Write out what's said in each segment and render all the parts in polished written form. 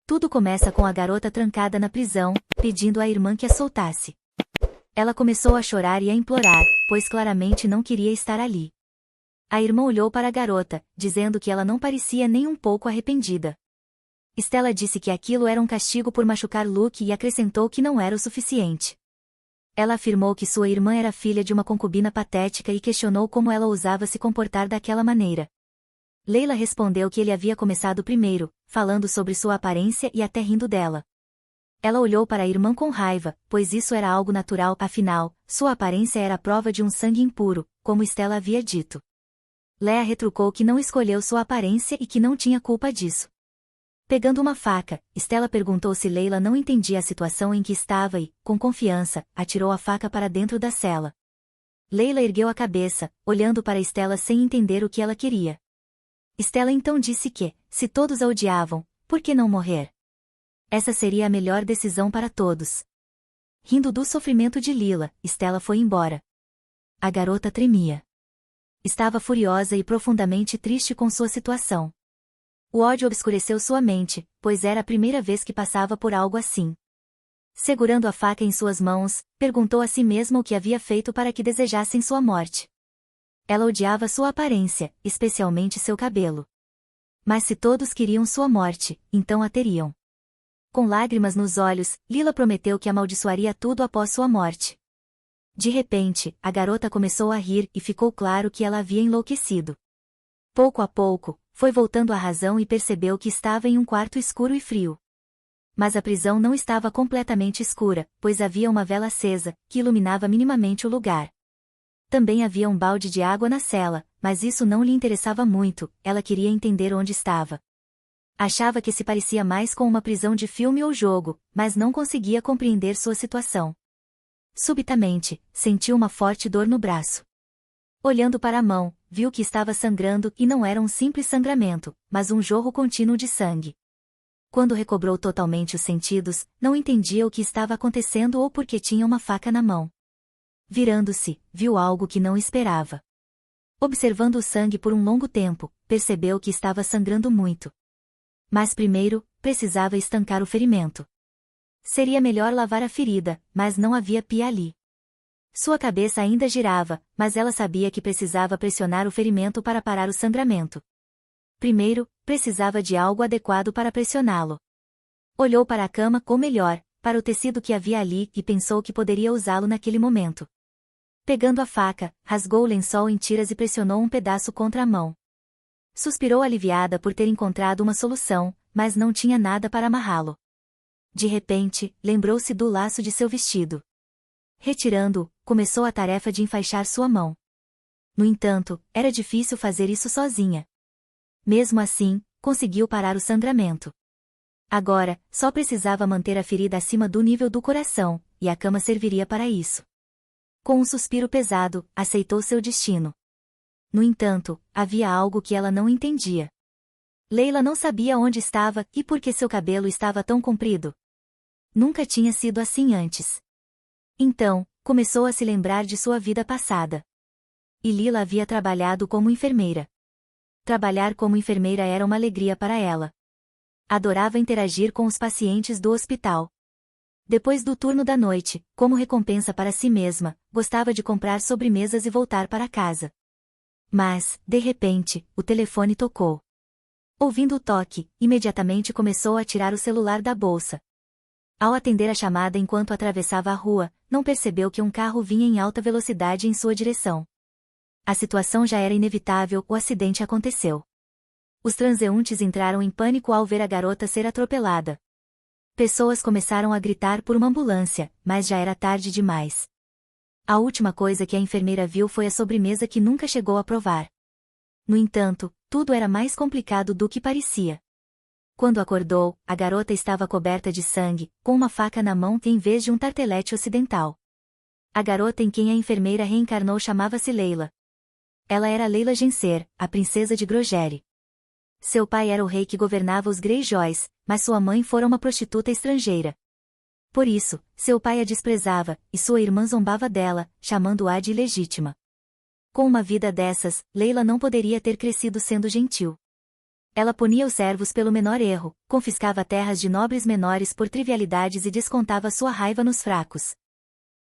Tudo começa com a garota trancada na prisão, pedindo à irmã que a soltasse. Ela começou a chorar e a implorar, pois claramente não queria estar ali. A irmã olhou para a garota, dizendo que ela não parecia nem um pouco arrependida. Stella disse que aquilo era um castigo por machucar Luke e acrescentou que não era o suficiente. Ela afirmou que sua irmã era filha de uma concubina patética e questionou como ela ousava se comportar daquela maneira. Layla respondeu que ele havia começado primeiro, falando sobre sua aparência e até rindo dela. Ela olhou para a irmã com raiva, pois isso era algo natural, afinal, sua aparência era a prova de um sangue impuro, como Stella havia dito. Leia retrucou que não escolheu sua aparência e que não tinha culpa disso. Pegando uma faca, Stella perguntou se Layla não entendia a situação em que estava e, com confiança, atirou a faca para dentro da cela. Layla ergueu a cabeça, olhando para Stella sem entender o que ela queria. Stella então disse que, se todos a odiavam, por que não morrer? Essa seria a melhor decisão para todos. Rindo do sofrimento de Lila, Stella foi embora. A garota tremia. Estava furiosa e profundamente triste com sua situação. O ódio obscureceu sua mente, pois era a primeira vez que passava por algo assim. Segurando a faca em suas mãos, perguntou a si mesma o que havia feito para que desejassem sua morte. Ela odiava sua aparência, especialmente seu cabelo. Mas se todos queriam sua morte, então a teriam. Com lágrimas nos olhos, Lila prometeu que amaldiçoaria tudo após sua morte. De repente, a garota começou a rir e ficou claro que ela havia enlouquecido. Pouco a pouco, foi voltando à razão e percebeu que estava em um quarto escuro e frio. Mas a prisão não estava completamente escura, pois havia uma vela acesa, que iluminava minimamente o lugar. Também havia um balde de água na cela, mas isso não lhe interessava muito, ela queria entender onde estava. Achava que se parecia mais com uma prisão de filme ou jogo, mas não conseguia compreender sua situação. Subitamente, sentiu uma forte dor no braço. Olhando para a mão, viu que estava sangrando e não era um simples sangramento, mas um jorro contínuo de sangue. Quando recobrou totalmente os sentidos, não entendia o que estava acontecendo ou por que tinha uma faca na mão. Virando-se, viu algo que não esperava. Observando o sangue por um longo tempo, percebeu que estava sangrando muito. Mas primeiro, precisava estancar o ferimento. Seria melhor lavar a ferida, mas não havia pia ali. Sua cabeça ainda girava, mas ela sabia que precisava pressionar o ferimento para parar o sangramento. Primeiro, precisava de algo adequado para pressioná-lo. Olhou para a cama, ou melhor, para o tecido que havia ali e pensou que poderia usá-lo naquele momento. Pegando a faca, rasgou o lençol em tiras e pressionou um pedaço contra a mão. Suspirou aliviada por ter encontrado uma solução, mas não tinha nada para amarrá-lo. De repente, lembrou-se do laço de seu vestido. Retirando-o, começou a tarefa de enfaixar sua mão. No entanto, era difícil fazer isso sozinha. Mesmo assim, conseguiu parar o sangramento. Agora, só precisava manter a ferida acima do nível do coração, e a cama serviria para isso. Com um suspiro pesado, aceitou seu destino. No entanto, havia algo que ela não entendia. Layla não sabia onde estava e por que seu cabelo estava tão comprido. Nunca tinha sido assim antes. Então, começou a se lembrar de sua vida passada. E Lila havia trabalhado como enfermeira. Trabalhar como enfermeira era uma alegria para ela. Adorava interagir com os pacientes do hospital. Depois do turno da noite, como recompensa para si mesma, gostava de comprar sobremesas e voltar para casa. Mas, de repente, o telefone tocou. Ouvindo o toque, imediatamente começou a tirar o celular da bolsa. Ao atender a chamada enquanto atravessava a rua, não percebeu que um carro vinha em alta velocidade em sua direção. A situação já era inevitável, o acidente aconteceu. Os transeuntes entraram em pânico ao ver a garota ser atropelada. Pessoas começaram a gritar por uma ambulância, mas já era tarde demais. A última coisa que a enfermeira viu foi a sobremesa que nunca chegou a provar. No entanto, tudo era mais complicado do que parecia. Quando acordou, a garota estava coberta de sangue, com uma faca na mão em vez de um tartelete ocidental. A garota em quem a enfermeira reencarnou chamava-se Layla. Ela era Layla Gencer, a princesa de Grosjery. Seu pai era o rei que governava os Greyjoys, mas sua mãe fora uma prostituta estrangeira. Por isso, seu pai a desprezava, e sua irmã zombava dela, chamando-a de ilegítima. Com uma vida dessas, Layla não poderia ter crescido sendo gentil. Ela punia os servos pelo menor erro, confiscava terras de nobres menores por trivialidades e descontava sua raiva nos fracos.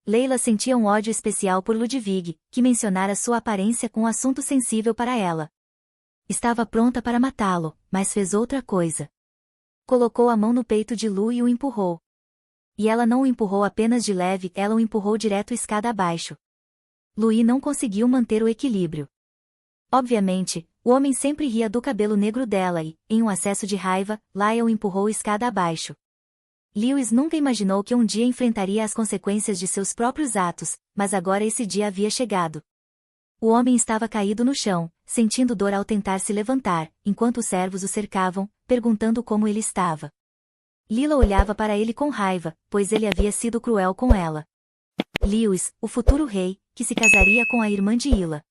Leila sentia um ódio especial por Ludwig, que mencionara sua aparência com um assunto sensível para ela. Estava pronta para matá-lo, mas fez outra coisa. Colocou a mão no peito de Lu e o empurrou. E ela não o empurrou apenas de leve, ela o empurrou direto escada abaixo. Louis não conseguiu manter o equilíbrio. Obviamente, o homem sempre ria do cabelo negro dela e, em um acesso de raiva, Lyle o empurrou escada abaixo. Lewis nunca imaginou que um dia enfrentaria as consequências de seus próprios atos, mas agora esse dia havia chegado. O homem estava caído no chão, sentindo dor ao tentar se levantar, enquanto os servos o cercavam, perguntando como ele estava. Lila olhava para ele com raiva, pois ele havia sido cruel com ela. Lewis, o futuro rei, que se casaria com a irmã de Ila.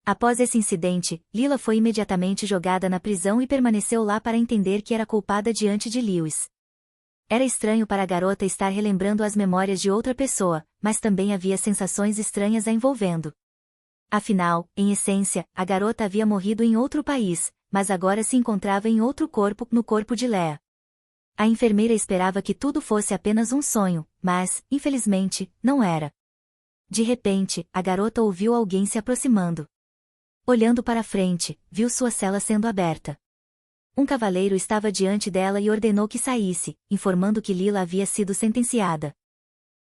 Após esse incidente, Lila foi imediatamente jogada na prisão e permaneceu lá para entender que era culpada diante de Lewis. Era estranho para a garota estar relembrando as memórias de outra pessoa, mas também havia sensações estranhas a envolvendo. Afinal, em essência, a garota havia morrido em outro país, mas agora se encontrava em outro corpo, no corpo de Lea. A enfermeira esperava que tudo fosse apenas um sonho, mas, infelizmente, não era. De repente, a garota ouviu alguém se aproximando. Olhando para frente, viu sua cela sendo aberta. Um cavaleiro estava diante dela e ordenou que saísse, informando que Lila havia sido sentenciada.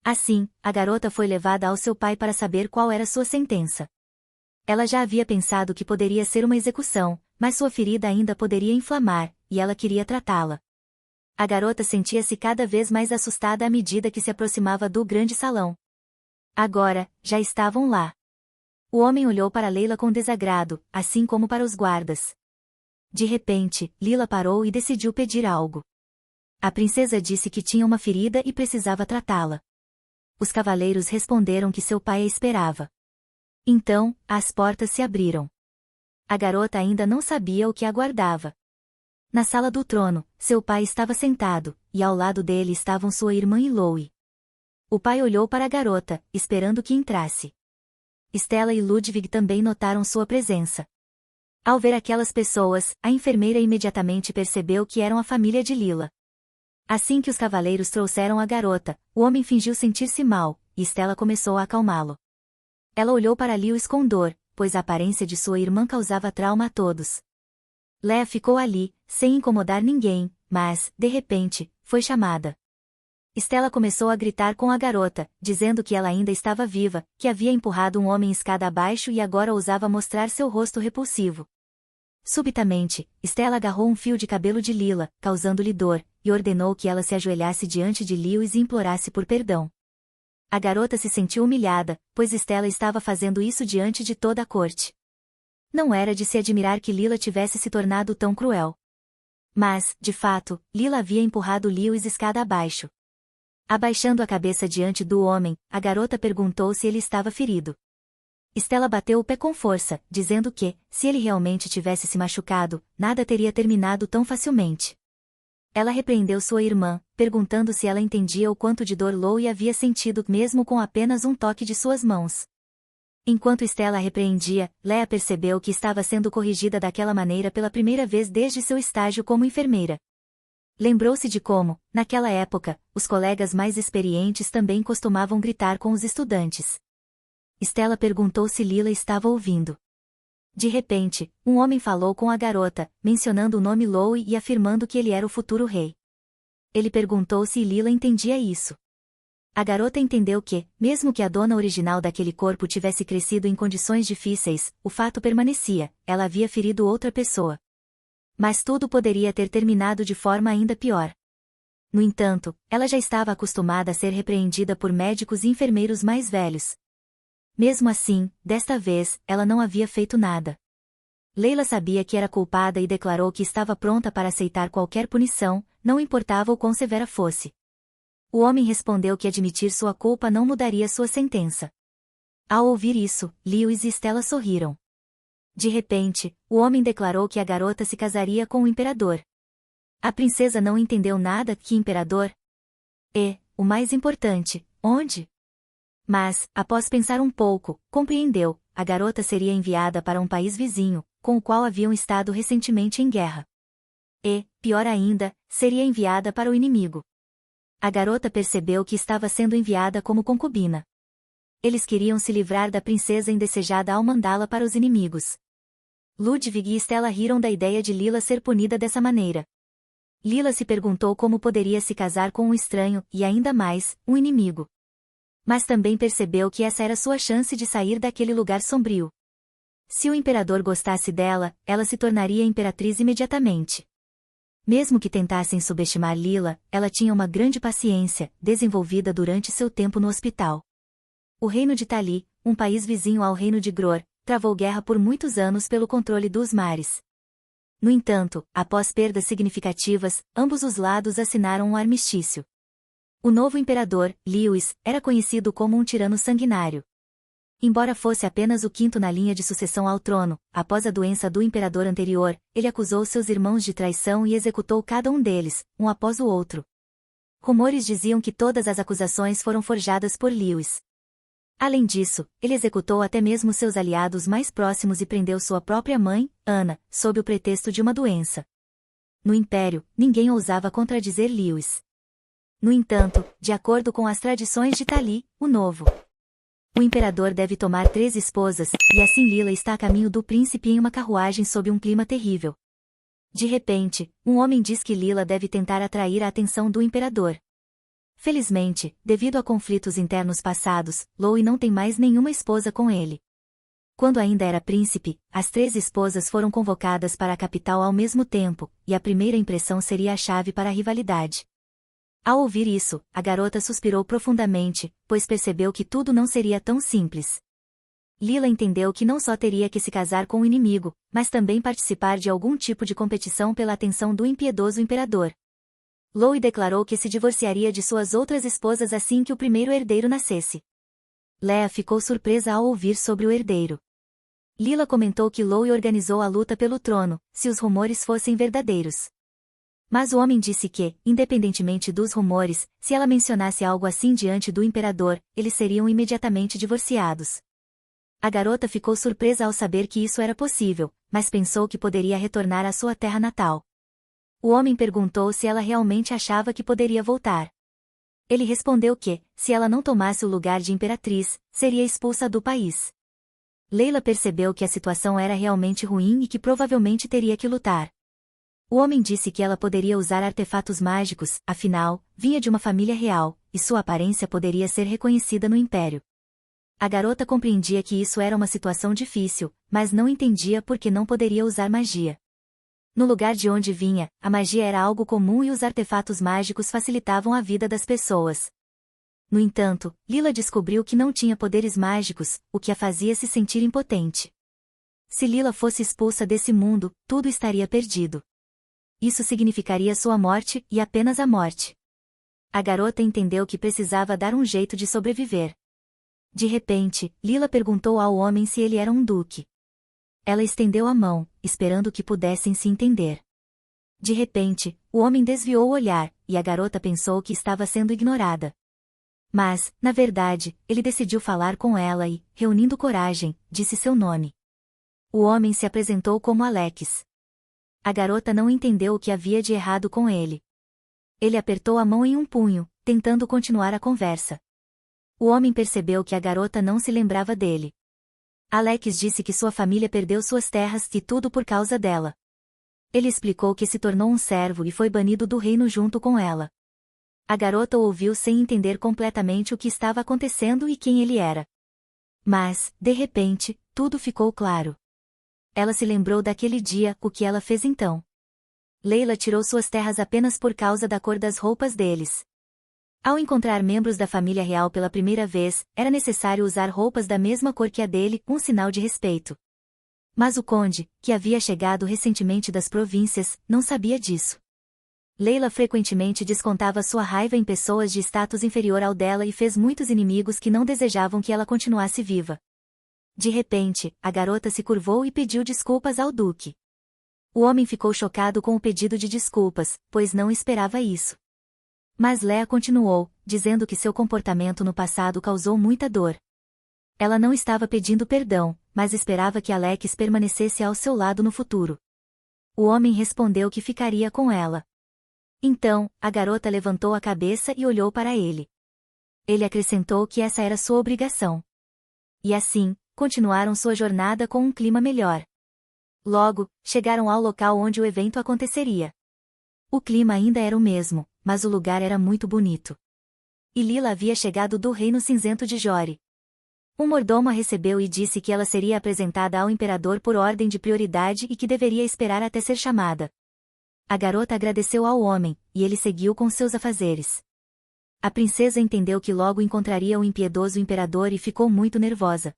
Assim, a garota foi levada ao seu pai para saber qual era sua sentença. Ela já havia pensado que poderia ser uma execução, mas sua ferida ainda poderia inflamar, e ela queria tratá-la. A garota sentia-se cada vez mais assustada à medida que se aproximava do grande salão. Agora, já estavam lá. O homem olhou para Leila com desagrado, assim como para os guardas. De repente, Lila parou e decidiu pedir algo. A princesa disse que tinha uma ferida e precisava tratá-la. Os cavaleiros responderam que seu pai a esperava. Então, as portas se abriram. A garota ainda não sabia o que aguardava. Na sala do trono, seu pai estava sentado, e ao lado dele estavam sua irmã e Louis. O pai olhou para a garota, esperando que entrasse. Stella e Ludwig também notaram sua presença. Ao ver aquelas pessoas, a enfermeira imediatamente percebeu que eram a família de Lila. Assim que os cavaleiros trouxeram a garota, o homem fingiu sentir-se mal, e Stella começou a acalmá-lo. Ela olhou para Lewis com dor, pois a aparência de sua irmã causava trauma a todos. Lea ficou ali, sem incomodar ninguém, mas, de repente, foi chamada. Stella começou a gritar com a garota, dizendo que ela ainda estava viva, que havia empurrado um homem escada abaixo e agora ousava mostrar seu rosto repulsivo. Subitamente, Stella agarrou um fio de cabelo de Lila, causando-lhe dor, e ordenou que ela se ajoelhasse diante de Lewis e implorasse por perdão. A garota se sentiu humilhada, pois Stella estava fazendo isso diante de toda a corte. Não era de se admirar que Lila tivesse se tornado tão cruel. Mas, de fato, Lila havia empurrado Lewis escada abaixo. Abaixando a cabeça diante do homem, a garota perguntou se ele estava ferido. Stella bateu o pé com força, dizendo que, se ele realmente tivesse se machucado, nada teria terminado tão facilmente. Ela repreendeu sua irmã, perguntando se ela entendia o quanto de dor Louis havia sentido mesmo com apenas um toque de suas mãos. Enquanto Stella a repreendia, Lea percebeu que estava sendo corrigida daquela maneira pela primeira vez desde seu estágio como enfermeira. Lembrou-se de como, naquela época, os colegas mais experientes também costumavam gritar com os estudantes. Stella perguntou se Lila estava ouvindo. De repente, um homem falou com a garota, mencionando o nome Louis e afirmando que ele era o futuro rei. Ele perguntou se Lila entendia isso. A garota entendeu que, mesmo que a dona original daquele corpo tivesse crescido em condições difíceis, o fato permanecia, ela havia ferido outra pessoa. Mas tudo poderia ter terminado de forma ainda pior. No entanto, ela já estava acostumada a ser repreendida por médicos e enfermeiros mais velhos. Mesmo assim, desta vez, ela não havia feito nada. Leila sabia que era culpada e declarou que estava pronta para aceitar qualquer punição, não importava o quão severa fosse. O homem respondeu que admitir sua culpa não mudaria sua sentença. Ao ouvir isso, Lewis e Stella sorriram. De repente, o homem declarou que a garota se casaria com o imperador. A princesa não entendeu nada que imperador. E, o mais importante, onde? Mas, após pensar um pouco, compreendeu, a garota seria enviada para um país vizinho, com o qual haviam estado recentemente em guerra. e, pior ainda, seria enviada para o inimigo. A garota percebeu que estava sendo enviada como concubina. Eles queriam se livrar da princesa indesejada ao mandá-la para os inimigos. Ludwig e Stella riram da ideia de Lila ser punida dessa maneira. Lila se perguntou como poderia se casar com um estranho, e ainda mais, um inimigo. Mas também percebeu que essa era sua chance de sair daquele lugar sombrio. Se o imperador gostasse dela, ela se tornaria imperatriz imediatamente. Mesmo que tentassem subestimar Lila, ela tinha uma grande paciência, desenvolvida durante seu tempo no hospital. O reino de Tali, um país vizinho ao reino de Gror, travou guerra por muitos anos pelo controle dos mares. No entanto, após perdas significativas, ambos os lados assinaram um armistício. O novo imperador, Lewis, era conhecido como um tirano sanguinário. Embora fosse apenas o quinto na linha de sucessão ao trono, após a doença do imperador anterior, ele acusou seus irmãos de traição e executou cada um deles, um após o outro. Rumores diziam que todas as acusações foram forjadas por Lewis. Além disso, ele executou até mesmo seus aliados mais próximos e prendeu sua própria mãe, Ana, sob o pretexto de uma doença. No Império, ninguém ousava contradizer Lewis. No entanto, de acordo com as tradições de Tali, o imperador deve tomar 3 esposas, e assim Lila está a caminho do príncipe em uma carruagem sob um clima terrível. De repente, um homem diz que Lila deve tentar atrair a atenção do imperador. Felizmente, devido a conflitos internos passados, Louis não tem mais nenhuma esposa com ele. Quando ainda era príncipe, as 3 esposas foram convocadas para a capital ao mesmo tempo, e a primeira impressão seria a chave para a rivalidade. Ao ouvir isso, a garota suspirou profundamente, pois percebeu que tudo não seria tão simples. Lila entendeu que não só teria que se casar com o inimigo, mas também participar de algum tipo de competição pela atenção do impiedoso imperador. Louis declarou que se divorciaria de suas outras esposas assim que o primeiro herdeiro nascesse. Leah ficou surpresa ao ouvir sobre o herdeiro. Lila comentou que Louis organizou a luta pelo trono, se os rumores fossem verdadeiros. Mas o homem disse que, independentemente dos rumores, se ela mencionasse algo assim diante do imperador, eles seriam imediatamente divorciados. A garota ficou surpresa ao saber que isso era possível, mas pensou que poderia retornar à sua terra natal. O homem perguntou se ela realmente achava que poderia voltar. Ele respondeu que, se ela não tomasse o lugar de imperatriz, seria expulsa do país. Leila percebeu que a situação era realmente ruim e que provavelmente teria que lutar. O homem disse que ela poderia usar artefatos mágicos, afinal, vinha de uma família real, e sua aparência poderia ser reconhecida no Império. A garota compreendia que isso era uma situação difícil, mas não entendia por que não poderia usar magia. No lugar de onde vinha, a magia era algo comum e os artefatos mágicos facilitavam a vida das pessoas. No entanto, Lila descobriu que não tinha poderes mágicos, o que a fazia se sentir impotente. Se Lila fosse expulsa desse mundo, tudo estaria perdido. Isso significaria sua morte, e apenas a morte. A garota entendeu que precisava dar um jeito de sobreviver. De repente, Lila perguntou ao homem se ele era um duque. Ela estendeu a mão, esperando que pudessem se entender. De repente, o homem desviou o olhar, e a garota pensou que estava sendo ignorada. Mas, na verdade, ele decidiu falar com ela e, reunindo coragem, disse seu nome. O homem se apresentou como Alex. A garota não entendeu o que havia de errado com ele. Ele apertou a mão em um punho, tentando continuar a conversa. O homem percebeu que a garota não se lembrava dele. Alex disse que sua família perdeu suas terras e tudo por causa dela. Ele explicou que se tornou um servo e foi banido do reino junto com ela. A garota o ouviu sem entender completamente o que estava acontecendo e quem ele era. Mas, de repente, tudo ficou claro. Ela se lembrou daquele dia, o que ela fez então. Leila tirou suas terras apenas por causa da cor das roupas deles. Ao encontrar membros da família real pela primeira vez, era necessário usar roupas da mesma cor que a dele, um sinal de respeito. Mas o conde, que havia chegado recentemente das províncias, não sabia disso. Leila frequentemente descontava sua raiva em pessoas de status inferior ao dela e fez muitos inimigos que não desejavam que ela continuasse viva. De repente, a garota se curvou e pediu desculpas ao duque. O homem ficou chocado com o pedido de desculpas, pois não esperava isso. Mas Leah continuou, dizendo que seu comportamento no passado causou muita dor. Ela não estava pedindo perdão, mas esperava que Alex permanecesse ao seu lado no futuro. O homem respondeu que ficaria com ela. Então, a garota levantou a cabeça e olhou para ele. Ele acrescentou que essa era sua obrigação. E assim, continuaram sua jornada com um clima melhor. Logo, chegaram ao local onde o evento aconteceria. O clima ainda era o mesmo, mas o lugar era muito bonito. E Lila havia chegado do Reino Cinzento de Jori. Um mordomo a recebeu e disse que ela seria apresentada ao imperador por ordem de prioridade e que deveria esperar até ser chamada. A garota agradeceu ao homem, e ele seguiu com seus afazeres. A princesa entendeu que logo encontraria o impiedoso imperador e ficou muito nervosa.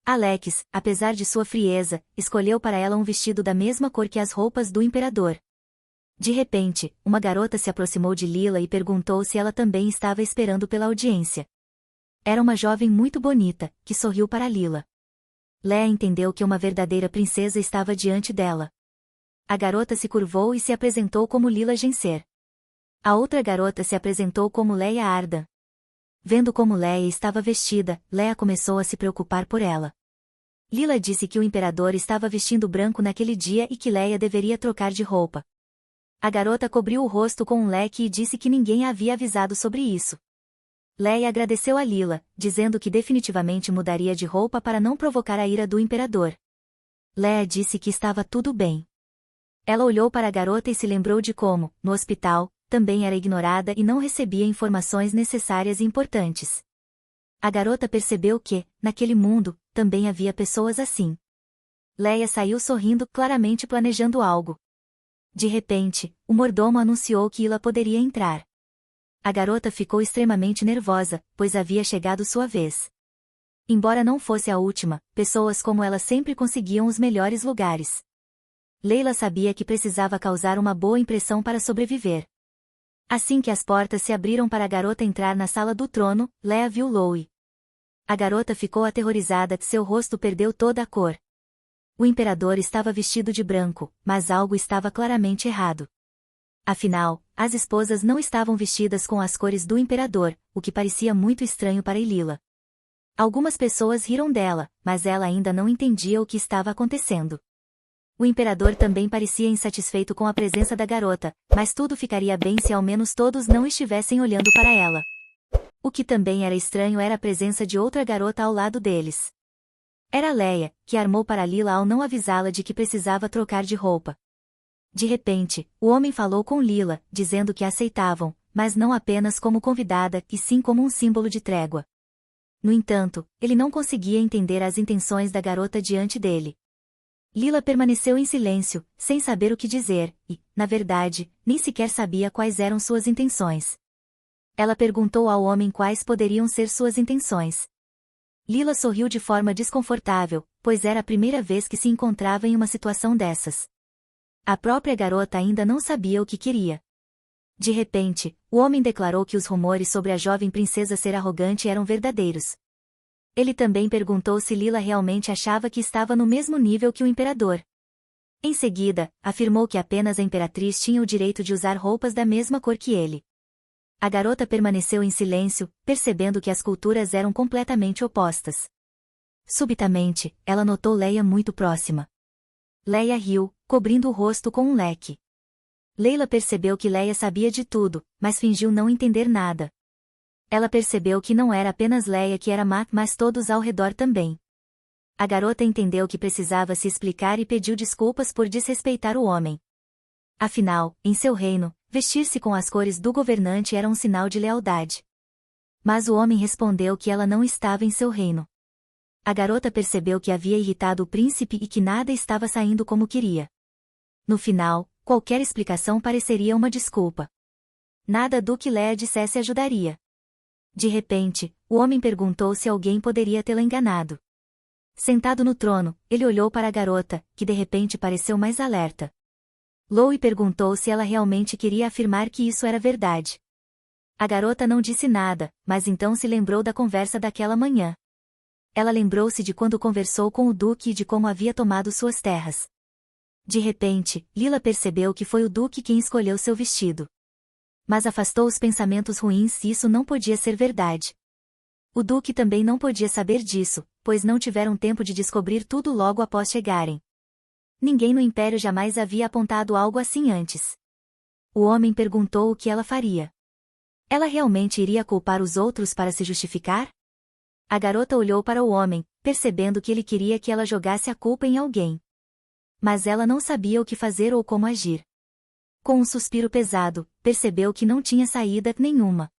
Alex, apesar de sua frieza, escolheu para ela um vestido da mesma cor que as roupas do imperador. De repente, uma garota se aproximou de Lila e perguntou se ela também estava esperando pela audiência. Era uma jovem muito bonita, que sorriu para Lila. Leia entendeu que uma verdadeira princesa estava diante dela. A garota se curvou e se apresentou como Lila Gencer. A outra garota se apresentou como Leia Ardan. Vendo como Leia estava vestida, Leia começou a se preocupar por ela. Lila disse que o imperador estava vestindo branco naquele dia e que Leia deveria trocar de roupa. A garota cobriu o rosto com um leque e disse que ninguém a havia avisado sobre isso. Leia agradeceu a Lila, dizendo que definitivamente mudaria de roupa para não provocar a ira do imperador. Leia disse que estava tudo bem. Ela olhou para a garota e se lembrou de como, no hospital, também era ignorada e não recebia informações necessárias e importantes. A garota percebeu que, naquele mundo, também havia pessoas assim. Leia saiu sorrindo, claramente planejando algo. De repente, o mordomo anunciou que Lila poderia entrar. A garota ficou extremamente nervosa, pois havia chegado sua vez. Embora não fosse a última, pessoas como ela sempre conseguiam os melhores lugares. Leila sabia que precisava causar uma boa impressão para sobreviver. Assim que as portas se abriram para a garota entrar na sala do trono, Leia viu Loie. A garota ficou aterrorizada, seu rosto perdeu toda a cor. O imperador estava vestido de branco, mas algo estava claramente errado. Afinal, as esposas não estavam vestidas com as cores do imperador, o que parecia muito estranho para Lila. Algumas pessoas riram dela, mas ela ainda não entendia o que estava acontecendo. O imperador também parecia insatisfeito com a presença da garota, mas tudo ficaria bem se ao menos todos não estivessem olhando para ela. O que também era estranho era a presença de outra garota ao lado deles. Era Leia, que armou para Lila ao não avisá-la de que precisava trocar de roupa. De repente, o homem falou com Lila, dizendo que a aceitavam, mas não apenas como convidada, e sim como um símbolo de trégua. No entanto, ele não conseguia entender as intenções da garota diante dele. Lila permaneceu em silêncio, sem saber o que dizer, e, na verdade, nem sequer sabia quais eram suas intenções. Ela perguntou ao homem quais poderiam ser suas intenções. Lila sorriu de forma desconfortável, pois era a primeira vez que se encontrava em uma situação dessas. A própria garota ainda não sabia o que queria. De repente, o homem declarou que os rumores sobre a jovem princesa ser arrogante eram verdadeiros. Ele também perguntou se Lila realmente achava que estava no mesmo nível que o imperador. Em seguida, afirmou que apenas a imperatriz tinha o direito de usar roupas da mesma cor que ele. A garota permaneceu em silêncio, percebendo que as culturas eram completamente opostas. Subitamente, ela notou Leia muito próxima. Leia riu, cobrindo o rosto com um leque. Leila percebeu que Leia sabia de tudo, mas fingiu não entender nada. Ela percebeu que não era apenas Leia que era má, mas todos ao redor também. A garota entendeu que precisava se explicar e pediu desculpas por desrespeitar o homem. Afinal, em seu reino, vestir-se com as cores do governante era um sinal de lealdade. Mas o homem respondeu que ela não estava em seu reino. A garota percebeu que havia irritado o príncipe e que nada estava saindo como queria. No final, qualquer explicação pareceria uma desculpa. Nada do que Leia dissesse ajudaria. De repente, o homem perguntou se alguém poderia tê-la enganado. Sentado no trono, ele olhou para a garota, que de repente pareceu mais alerta. Loie perguntou se ela realmente queria afirmar que isso era verdade. A garota não disse nada, mas então se lembrou da conversa daquela manhã. Ela lembrou-se de quando conversou com o duque e de como havia tomado suas terras. De repente, Lila percebeu que foi o duque quem escolheu seu vestido. Mas afastou os pensamentos ruins e isso não podia ser verdade. O duque também não podia saber disso, pois não tiveram tempo de descobrir tudo logo após chegarem. Ninguém no Império jamais havia apontado algo assim antes. O homem perguntou o que ela faria. Ela realmente iria culpar os outros para se justificar? A garota olhou para o homem, percebendo que ele queria que ela jogasse a culpa em alguém. Mas ela não sabia o que fazer ou como agir. Com um suspiro pesado, percebeu que não tinha saída nenhuma.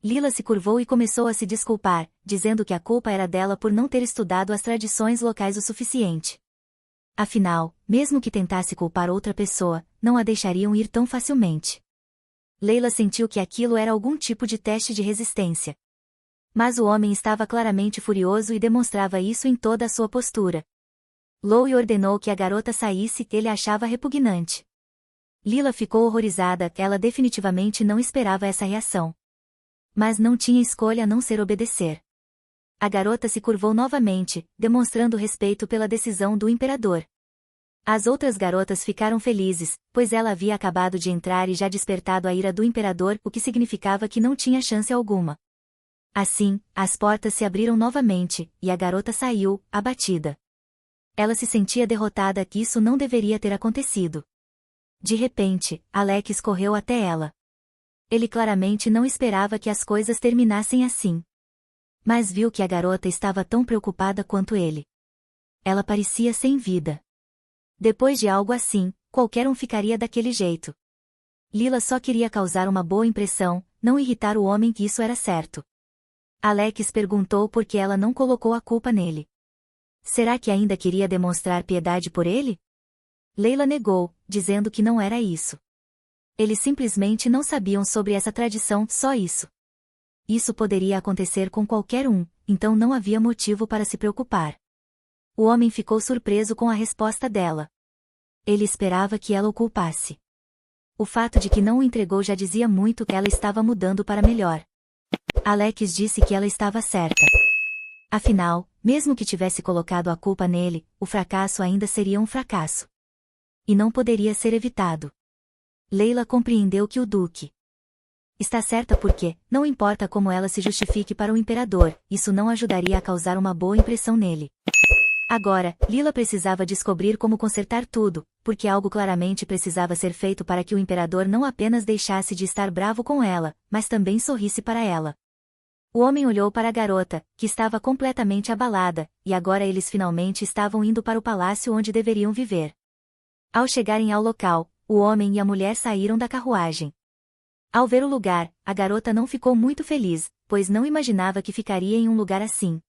Lila se curvou e começou a se desculpar, dizendo que a culpa era dela por não ter estudado as tradições locais o suficiente. Afinal, mesmo que tentasse culpar outra pessoa, não a deixariam ir tão facilmente. Leila sentiu que aquilo era algum tipo de teste de resistência. Mas o homem estava claramente furioso e demonstrava isso em toda a sua postura. Louie ordenou que a garota saísse, ele a achava repugnante. Lila ficou horrorizada, ela definitivamente não esperava essa reação. Mas não tinha escolha a não ser obedecer. A garota se curvou novamente, demonstrando respeito pela decisão do imperador. As outras garotas ficaram felizes, pois ela havia acabado de entrar e já despertado a ira do imperador, o que significava que não tinha chance alguma. Assim, as portas se abriram novamente, e a garota saiu, abatida. Ela se sentia derrotada que isso não deveria ter acontecido. De repente, Alex correu até ela. Ele claramente não esperava que as coisas terminassem assim. Mas viu que a garota estava tão preocupada quanto ele. Ela parecia sem vida. Depois de algo assim, qualquer um ficaria daquele jeito. Lila só queria causar uma boa impressão, não irritar o homem, que isso era certo. Alex perguntou por que ela não colocou a culpa nele. Será que ainda queria demonstrar piedade por ele? Leila negou, dizendo que não era isso. Eles simplesmente não sabiam sobre essa tradição, só isso. Isso poderia acontecer com qualquer um, então não havia motivo para se preocupar. O homem ficou surpreso com a resposta dela. Ele esperava que ela o culpasse. O fato de que não o entregou já dizia muito que ela estava mudando para melhor. Alex disse que ela estava certa. Afinal, mesmo que tivesse colocado a culpa nele, o fracasso ainda seria um fracasso. E não poderia ser evitado. Leila compreendeu que o Duque está certa porque, não importa como ela se justifique para o imperador, isso não ajudaria a causar uma boa impressão nele. Agora, Lila precisava descobrir como consertar tudo, porque algo claramente precisava ser feito para que o imperador não apenas deixasse de estar bravo com ela, mas também sorrisse para ela. O homem olhou para a garota, que estava completamente abalada, e agora eles finalmente estavam indo para o palácio onde deveriam viver. Ao chegarem ao local, o homem e a mulher saíram da carruagem. Ao ver o lugar, a garota não ficou muito feliz, pois não imaginava que ficaria em um lugar assim.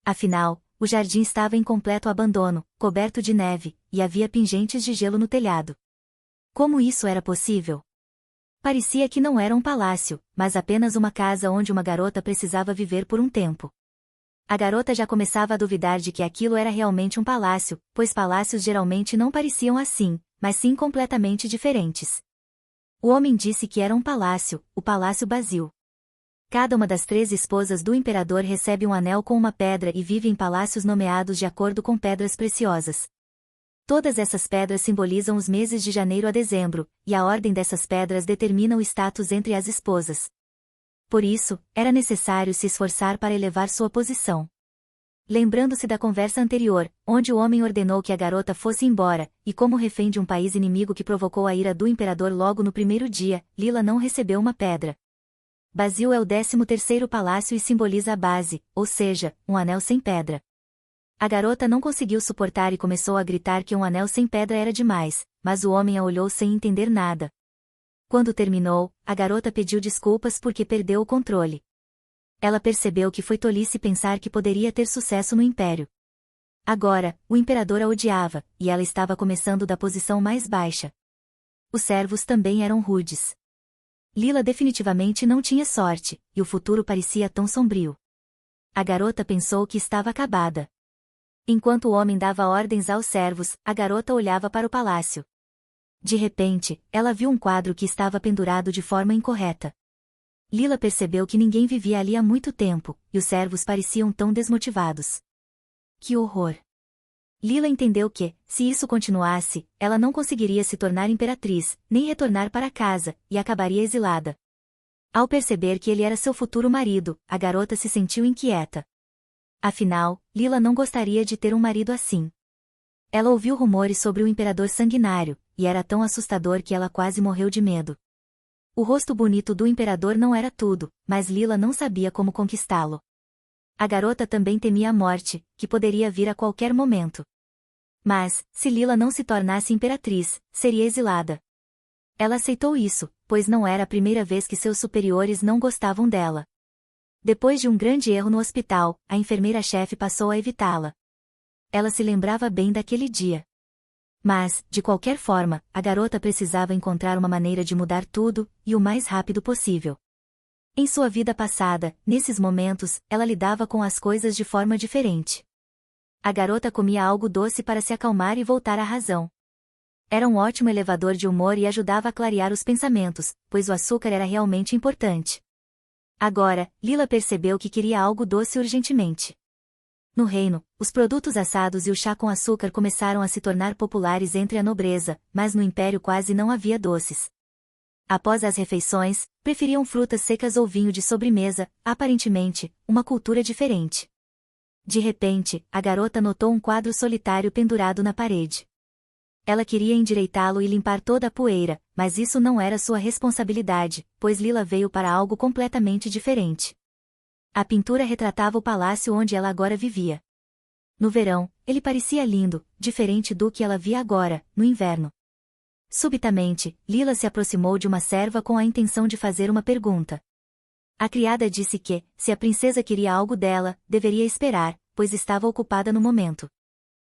Afinal, o jardim estava em completo abandono, coberto de neve, e havia pingentes de gelo no telhado. Como isso era possível? Parecia que não era um palácio, mas apenas uma casa onde uma garota precisava viver por um tempo. A garota já começava a duvidar de que aquilo era realmente um palácio, pois palácios geralmente não pareciam assim, mas sim completamente diferentes. O homem disse que era um palácio, o Palácio Basil. Cada uma das 3 esposas do imperador recebe um anel com uma pedra e vive em palácios nomeados de acordo com pedras preciosas. Todas essas pedras simbolizam os meses de janeiro a dezembro, e a ordem dessas pedras determina o status entre as esposas. Por isso, era necessário se esforçar para elevar sua posição. Lembrando-se da conversa anterior, onde o homem ordenou que a garota fosse embora, e como refém de um país inimigo que provocou a ira do imperador logo no primeiro dia, Lila não recebeu uma pedra. Basil é o 13º palácio e simboliza a base, ou seja, um anel sem pedra. A garota não conseguiu suportar e começou a gritar que um anel sem pedra era demais, mas o homem a olhou sem entender nada. Quando terminou, a garota pediu desculpas porque perdeu o controle. Ela percebeu que foi tolice pensar que poderia ter sucesso no império. Agora, o imperador a odiava, e ela estava começando da posição mais baixa. Os servos também eram rudes. Lila definitivamente não tinha sorte, e o futuro parecia tão sombrio. A garota pensou que estava acabada. Enquanto o homem dava ordens aos servos, a garota olhava para o palácio. De repente, ela viu um quadro que estava pendurado de forma incorreta. Lila percebeu que ninguém vivia ali há muito tempo, e os servos pareciam tão desmotivados. Que horror! Lila entendeu que, se isso continuasse, ela não conseguiria se tornar imperatriz, nem retornar para casa, e acabaria exilada. Ao perceber que ele era seu futuro marido, a garota se sentiu inquieta. Afinal, Lila não gostaria de ter um marido assim. Ela ouviu rumores sobre o imperador sanguinário, e era tão assustador que ela quase morreu de medo. O rosto bonito do imperador não era tudo, mas Lila não sabia como conquistá-lo. A garota também temia a morte, que poderia vir a qualquer momento. Mas, se Lila não se tornasse imperatriz, seria exilada. Ela aceitou isso, pois não era a primeira vez que seus superiores não gostavam dela. Depois de um grande erro no hospital, a enfermeira-chefe passou a evitá-la. Ela se lembrava bem daquele dia. Mas, de qualquer forma, a garota precisava encontrar uma maneira de mudar tudo, e o mais rápido possível. Em sua vida passada, nesses momentos, ela lidava com as coisas de forma diferente. A garota comia algo doce para se acalmar e voltar à razão. Era um ótimo elevador de humor e ajudava a clarear os pensamentos, pois o açúcar era realmente importante. Agora, Lila percebeu que queria algo doce urgentemente. No reino, os produtos assados e o chá com açúcar começaram a se tornar populares entre a nobreza, mas no império quase não havia doces. Após as refeições, preferiam frutas secas ou vinho de sobremesa, aparentemente, uma cultura diferente. De repente, a garota notou um quadro solitário pendurado na parede. Ela queria endireitá-lo e limpar toda a poeira, mas isso não era sua responsabilidade, pois Lila veio para algo completamente diferente. A pintura retratava o palácio onde ela agora vivia. No verão, ele parecia lindo, diferente do que ela via agora, no inverno. Subitamente, Lila se aproximou de uma serva com a intenção de fazer uma pergunta. A criada disse que, se a princesa queria algo dela, deveria esperar, pois estava ocupada no momento.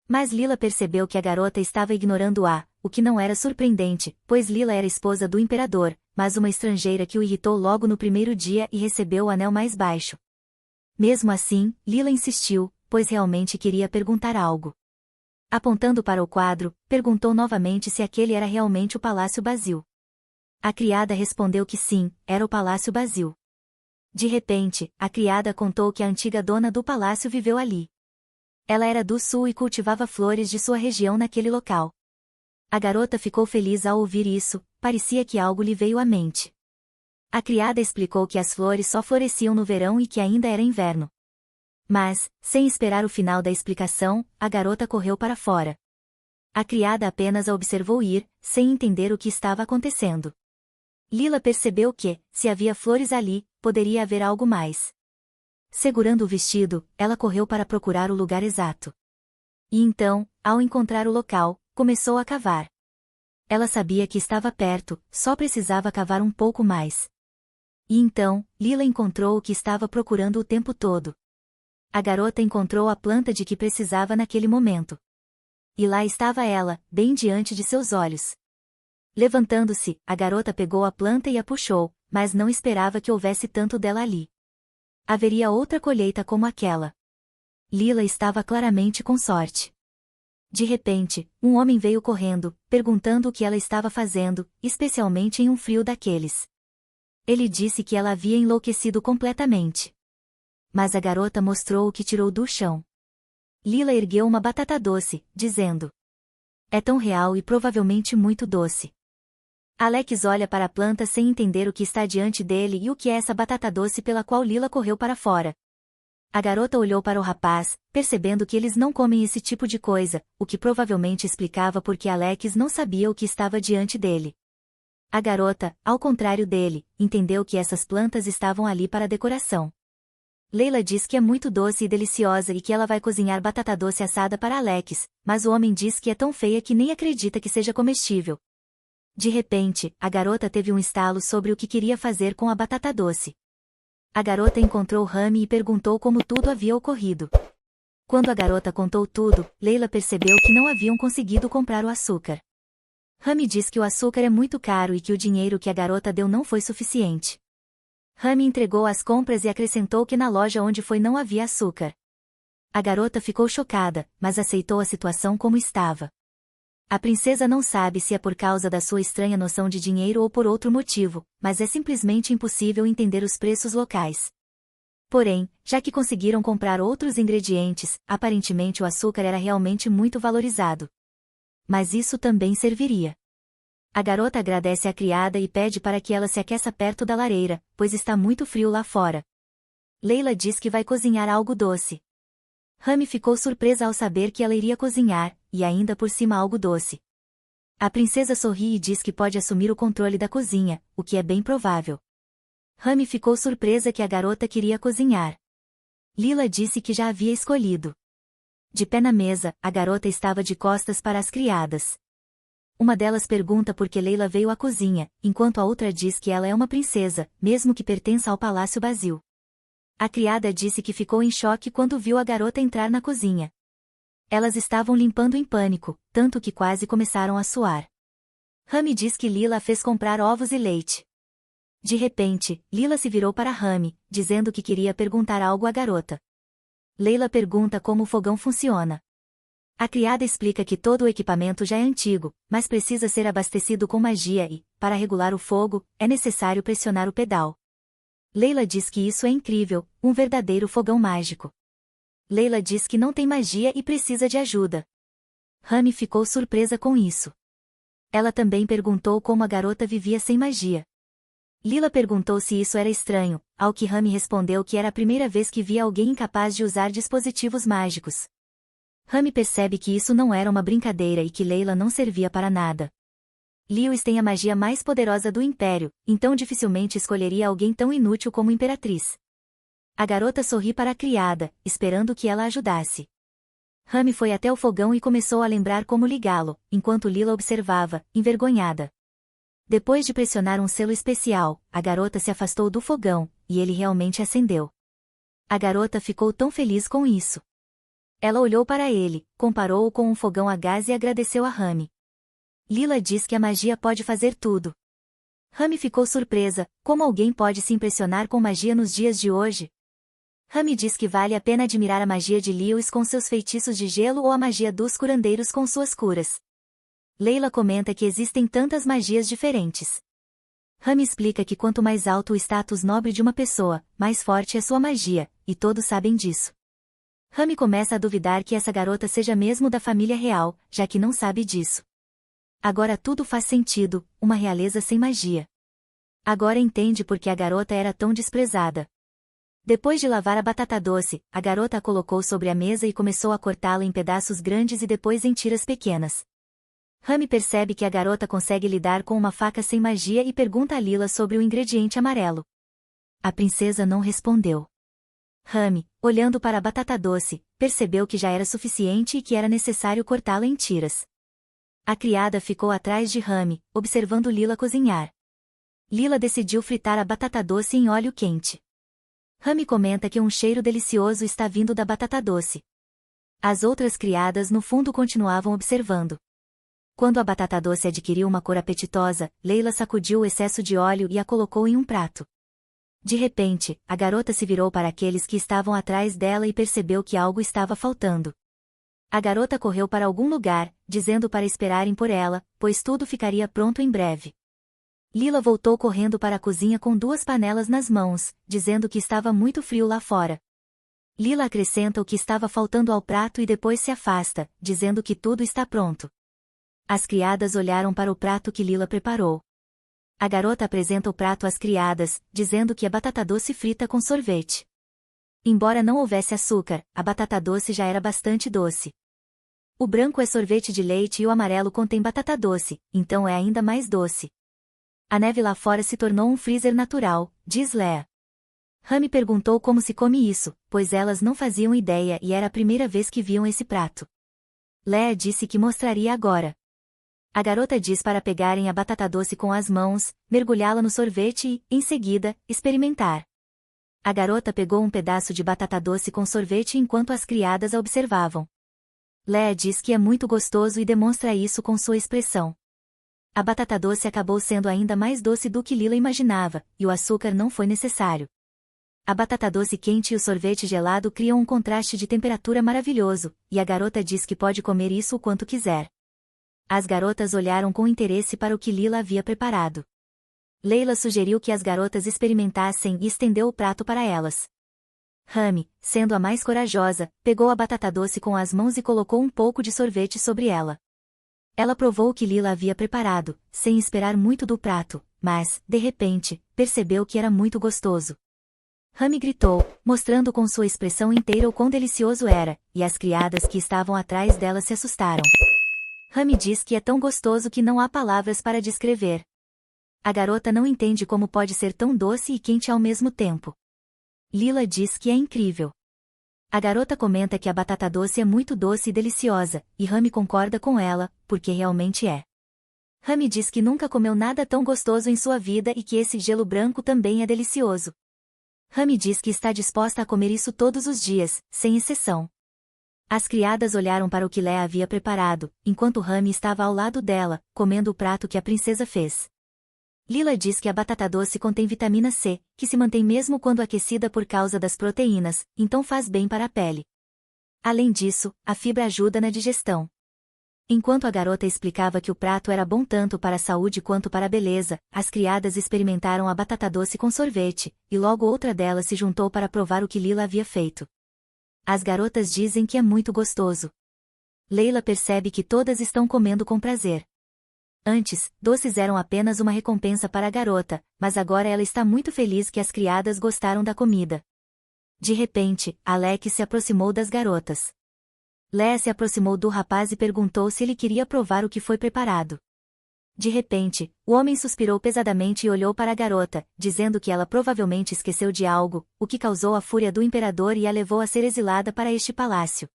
Mas Lila percebeu que a garota estava ignorando-a, o que não era surpreendente, pois Lila era esposa do imperador, mas uma estrangeira que o irritou logo no primeiro dia e recebeu o anel mais baixo. Mesmo assim, Lila insistiu, pois realmente queria perguntar algo. Apontando para o quadro, perguntou novamente se aquele era realmente o Palácio Basil. A criada respondeu que sim, era o Palácio Basil. De repente, a criada contou que a antiga dona do palácio viveu ali. Ela era do sul e cultivava flores de sua região naquele local. A garota ficou feliz ao ouvir isso, parecia que algo lhe veio à mente. A criada explicou que as flores só floresciam no verão e que ainda era inverno. Mas, sem esperar o final da explicação, a garota correu para fora. A criada apenas a observou ir, sem entender o que estava acontecendo. Lila percebeu que, se havia flores ali, poderia haver algo mais. Segurando o vestido, ela correu para procurar o lugar exato. E então, ao encontrar o local, começou a cavar. Ela sabia que estava perto, só precisava cavar um pouco mais. E então, Lila encontrou o que estava procurando o tempo todo. A garota encontrou a planta de que precisava naquele momento. E lá estava ela, bem diante de seus olhos. Levantando-se, a garota pegou a planta e a puxou, mas não esperava que houvesse tanto dela ali. Haveria outra colheita como aquela. Lila estava claramente com sorte. De repente, um homem veio correndo, perguntando o que ela estava fazendo, especialmente em um frio daqueles. Ele disse que ela havia enlouquecido completamente. Mas a garota mostrou o que tirou do chão. Lila ergueu uma batata doce, dizendo: "É tão real e provavelmente muito doce." Alex olha para a planta sem entender o que está diante dele e o que é essa batata doce pela qual Lila correu para fora. A garota olhou para o rapaz, percebendo que eles não comem esse tipo de coisa, o que provavelmente explicava por que Alex não sabia o que estava diante dele. A garota, ao contrário dele, entendeu que essas plantas estavam ali para decoração. Leila diz que é muito doce e deliciosa e que ela vai cozinhar batata doce assada para Alex, mas o homem diz que é tão feia que nem acredita que seja comestível. De repente, a garota teve um estalo sobre o que queria fazer com a batata doce. A garota encontrou Rami e perguntou como tudo havia ocorrido. Quando a garota contou tudo, Leila percebeu que não haviam conseguido comprar o açúcar. Rami diz que o açúcar é muito caro e que o dinheiro que a garota deu não foi suficiente. Rami entregou as compras e acrescentou que na loja onde foi não havia açúcar. A garota ficou chocada, mas aceitou a situação como estava. A princesa não sabe se é por causa da sua estranha noção de dinheiro ou por outro motivo, mas é simplesmente impossível entender os preços locais. Porém, já que conseguiram comprar outros ingredientes, aparentemente o açúcar era realmente muito valorizado. Mas isso também serviria. A garota agradece à criada e pede para que ela se aqueça perto da lareira, pois está muito frio lá fora. Leila diz que vai cozinhar algo doce. Rami ficou surpresa ao saber que ela iria cozinhar, e ainda por cima algo doce. A princesa sorri e diz que pode assumir o controle da cozinha, o que é bem provável. Rami ficou surpresa que a garota queria cozinhar. Lila disse que já havia escolhido. De pé na mesa, a garota estava de costas para as criadas. Uma delas pergunta por que Leila veio à cozinha, enquanto a outra diz que ela é uma princesa, mesmo que pertença ao Palácio Basil. A criada disse que ficou em choque quando viu a garota entrar na cozinha. Elas estavam limpando em pânico, tanto que quase começaram a suar. Rami diz que Lila a fez comprar ovos e leite. De repente, Lila se virou para Rami, dizendo que queria perguntar algo à garota. Leila pergunta como o fogão funciona. A criada explica que todo o equipamento já é antigo, mas precisa ser abastecido com magia e, para regular o fogo, é necessário pressionar o pedal. Leila diz que isso é incrível, um verdadeiro fogão mágico. Leila diz que não tem magia e precisa de ajuda. Rami ficou surpresa com isso. Ela também perguntou como a garota vivia sem magia. Lila perguntou se isso era estranho, ao que Rami respondeu que era a primeira vez que via alguém incapaz de usar dispositivos mágicos. Rami percebe que isso não era uma brincadeira e que Leila não servia para nada. Lewis tem a magia mais poderosa do Império, então dificilmente escolheria alguém tão inútil como Imperatriz. A garota sorri para a criada, esperando que ela ajudasse. Rami foi até o fogão e começou a lembrar como ligá-lo, enquanto Lila observava, envergonhada. Depois de pressionar um selo especial, a garota se afastou do fogão, e ele realmente acendeu. A garota ficou tão feliz com isso. Ela olhou para ele, comparou-o com um fogão a gás e agradeceu a Rami. Lila diz que a magia pode fazer tudo. Rami ficou surpresa, como alguém pode se impressionar com magia nos dias de hoje? Rami diz que vale a pena admirar a magia de Lewis com seus feitiços de gelo ou a magia dos curandeiros com suas curas. Leila comenta que existem tantas magias diferentes. Rami explica que quanto mais alto o status nobre de uma pessoa, mais forte é sua magia, e todos sabem disso. Rami começa a duvidar que essa garota seja mesmo da família real, já que não sabe disso. Agora tudo faz sentido, uma realeza sem magia. Agora entende por que a garota era tão desprezada. Depois de lavar a batata doce, a garota a colocou sobre a mesa e começou a cortá-la em pedaços grandes e depois em tiras pequenas. Rami percebe que a garota consegue lidar com uma faca sem magia e pergunta a Lila sobre o ingrediente amarelo. A princesa não respondeu. Rami, olhando para a batata doce, percebeu que já era suficiente e que era necessário cortá-la em tiras. A criada ficou atrás de Rami, observando Lila cozinhar. Lila decidiu fritar a batata doce em óleo quente. Rami comenta que um cheiro delicioso está vindo da batata doce. As outras criadas no fundo continuavam observando. Quando a batata doce adquiriu uma cor apetitosa, Leila sacudiu o excesso de óleo e a colocou em um prato. De repente, a garota se virou para aqueles que estavam atrás dela e percebeu que algo estava faltando. A garota correu para algum lugar, dizendo para esperarem por ela, pois tudo ficaria pronto em breve. Lila voltou correndo para a cozinha com 2 panelas nas mãos, dizendo que estava muito frio lá fora. Lila acrescenta o que estava faltando ao prato e depois se afasta, dizendo que tudo está pronto. As criadas olharam para o prato que Lila preparou. A garota apresenta o prato às criadas, dizendo que é batata doce frita com sorvete. Embora não houvesse açúcar, a batata doce já era bastante doce. O branco é sorvete de leite e o amarelo contém batata doce, então é ainda mais doce. A neve lá fora se tornou um freezer natural, diz Lea. Rami perguntou como se come isso, pois elas não faziam ideia e era a primeira vez que viam esse prato. Lea disse que mostraria agora. A garota diz para pegarem a batata doce com as mãos, mergulhá-la no sorvete e, em seguida, experimentar. A garota pegou um pedaço de batata doce com sorvete enquanto as criadas a observavam. Lea diz que é muito gostoso e demonstra isso com sua expressão. A batata doce acabou sendo ainda mais doce do que Lila imaginava, e o açúcar não foi necessário. A batata doce quente e o sorvete gelado criam um contraste de temperatura maravilhoso, e a garota diz que pode comer isso o quanto quiser. As garotas olharam com interesse para o que Lila havia preparado. Leila sugeriu que as garotas experimentassem e estendeu o prato para elas. Rami, sendo a mais corajosa, pegou a batata doce com as mãos e colocou um pouco de sorvete sobre ela. Ela provou o que Lila havia preparado, sem esperar muito do prato, mas, de repente, percebeu que era muito gostoso. Rami gritou, mostrando com sua expressão inteira o quão delicioso era, e as criadas que estavam atrás dela se assustaram. Rami diz que é tão gostoso que não há palavras para descrever. A garota não entende como pode ser tão doce e quente ao mesmo tempo. Lila diz que é incrível. A garota comenta que a batata doce é muito doce e deliciosa, e Rami concorda com ela, porque realmente é. Rami diz que nunca comeu nada tão gostoso em sua vida e que esse gelo branco também é delicioso. Rami diz que está disposta a comer isso todos os dias, sem exceção. As criadas olharam para o que Leia havia preparado, enquanto Rami estava ao lado dela, comendo o prato que a princesa fez. Lila diz que a batata doce contém vitamina C, que se mantém mesmo quando aquecida por causa das proteínas, então faz bem para a pele. Além disso, a fibra ajuda na digestão. Enquanto a garota explicava que o prato era bom tanto para a saúde quanto para a beleza, as criadas experimentaram a batata doce com sorvete, e logo outra delas se juntou para provar o que Lila havia feito. As garotas dizem que é muito gostoso. Leila percebe que todas estão comendo com prazer. Antes, doces eram apenas uma recompensa para a garota, mas agora ela está muito feliz que as criadas gostaram da comida. De repente, Alex se aproximou das garotas. Leia se aproximou do rapaz e perguntou se ele queria provar o que foi preparado. De repente, o homem suspirou pesadamente e olhou para a garota, dizendo que ela provavelmente esqueceu de algo, o que causou a fúria do imperador e a levou a ser exilada para este palácio.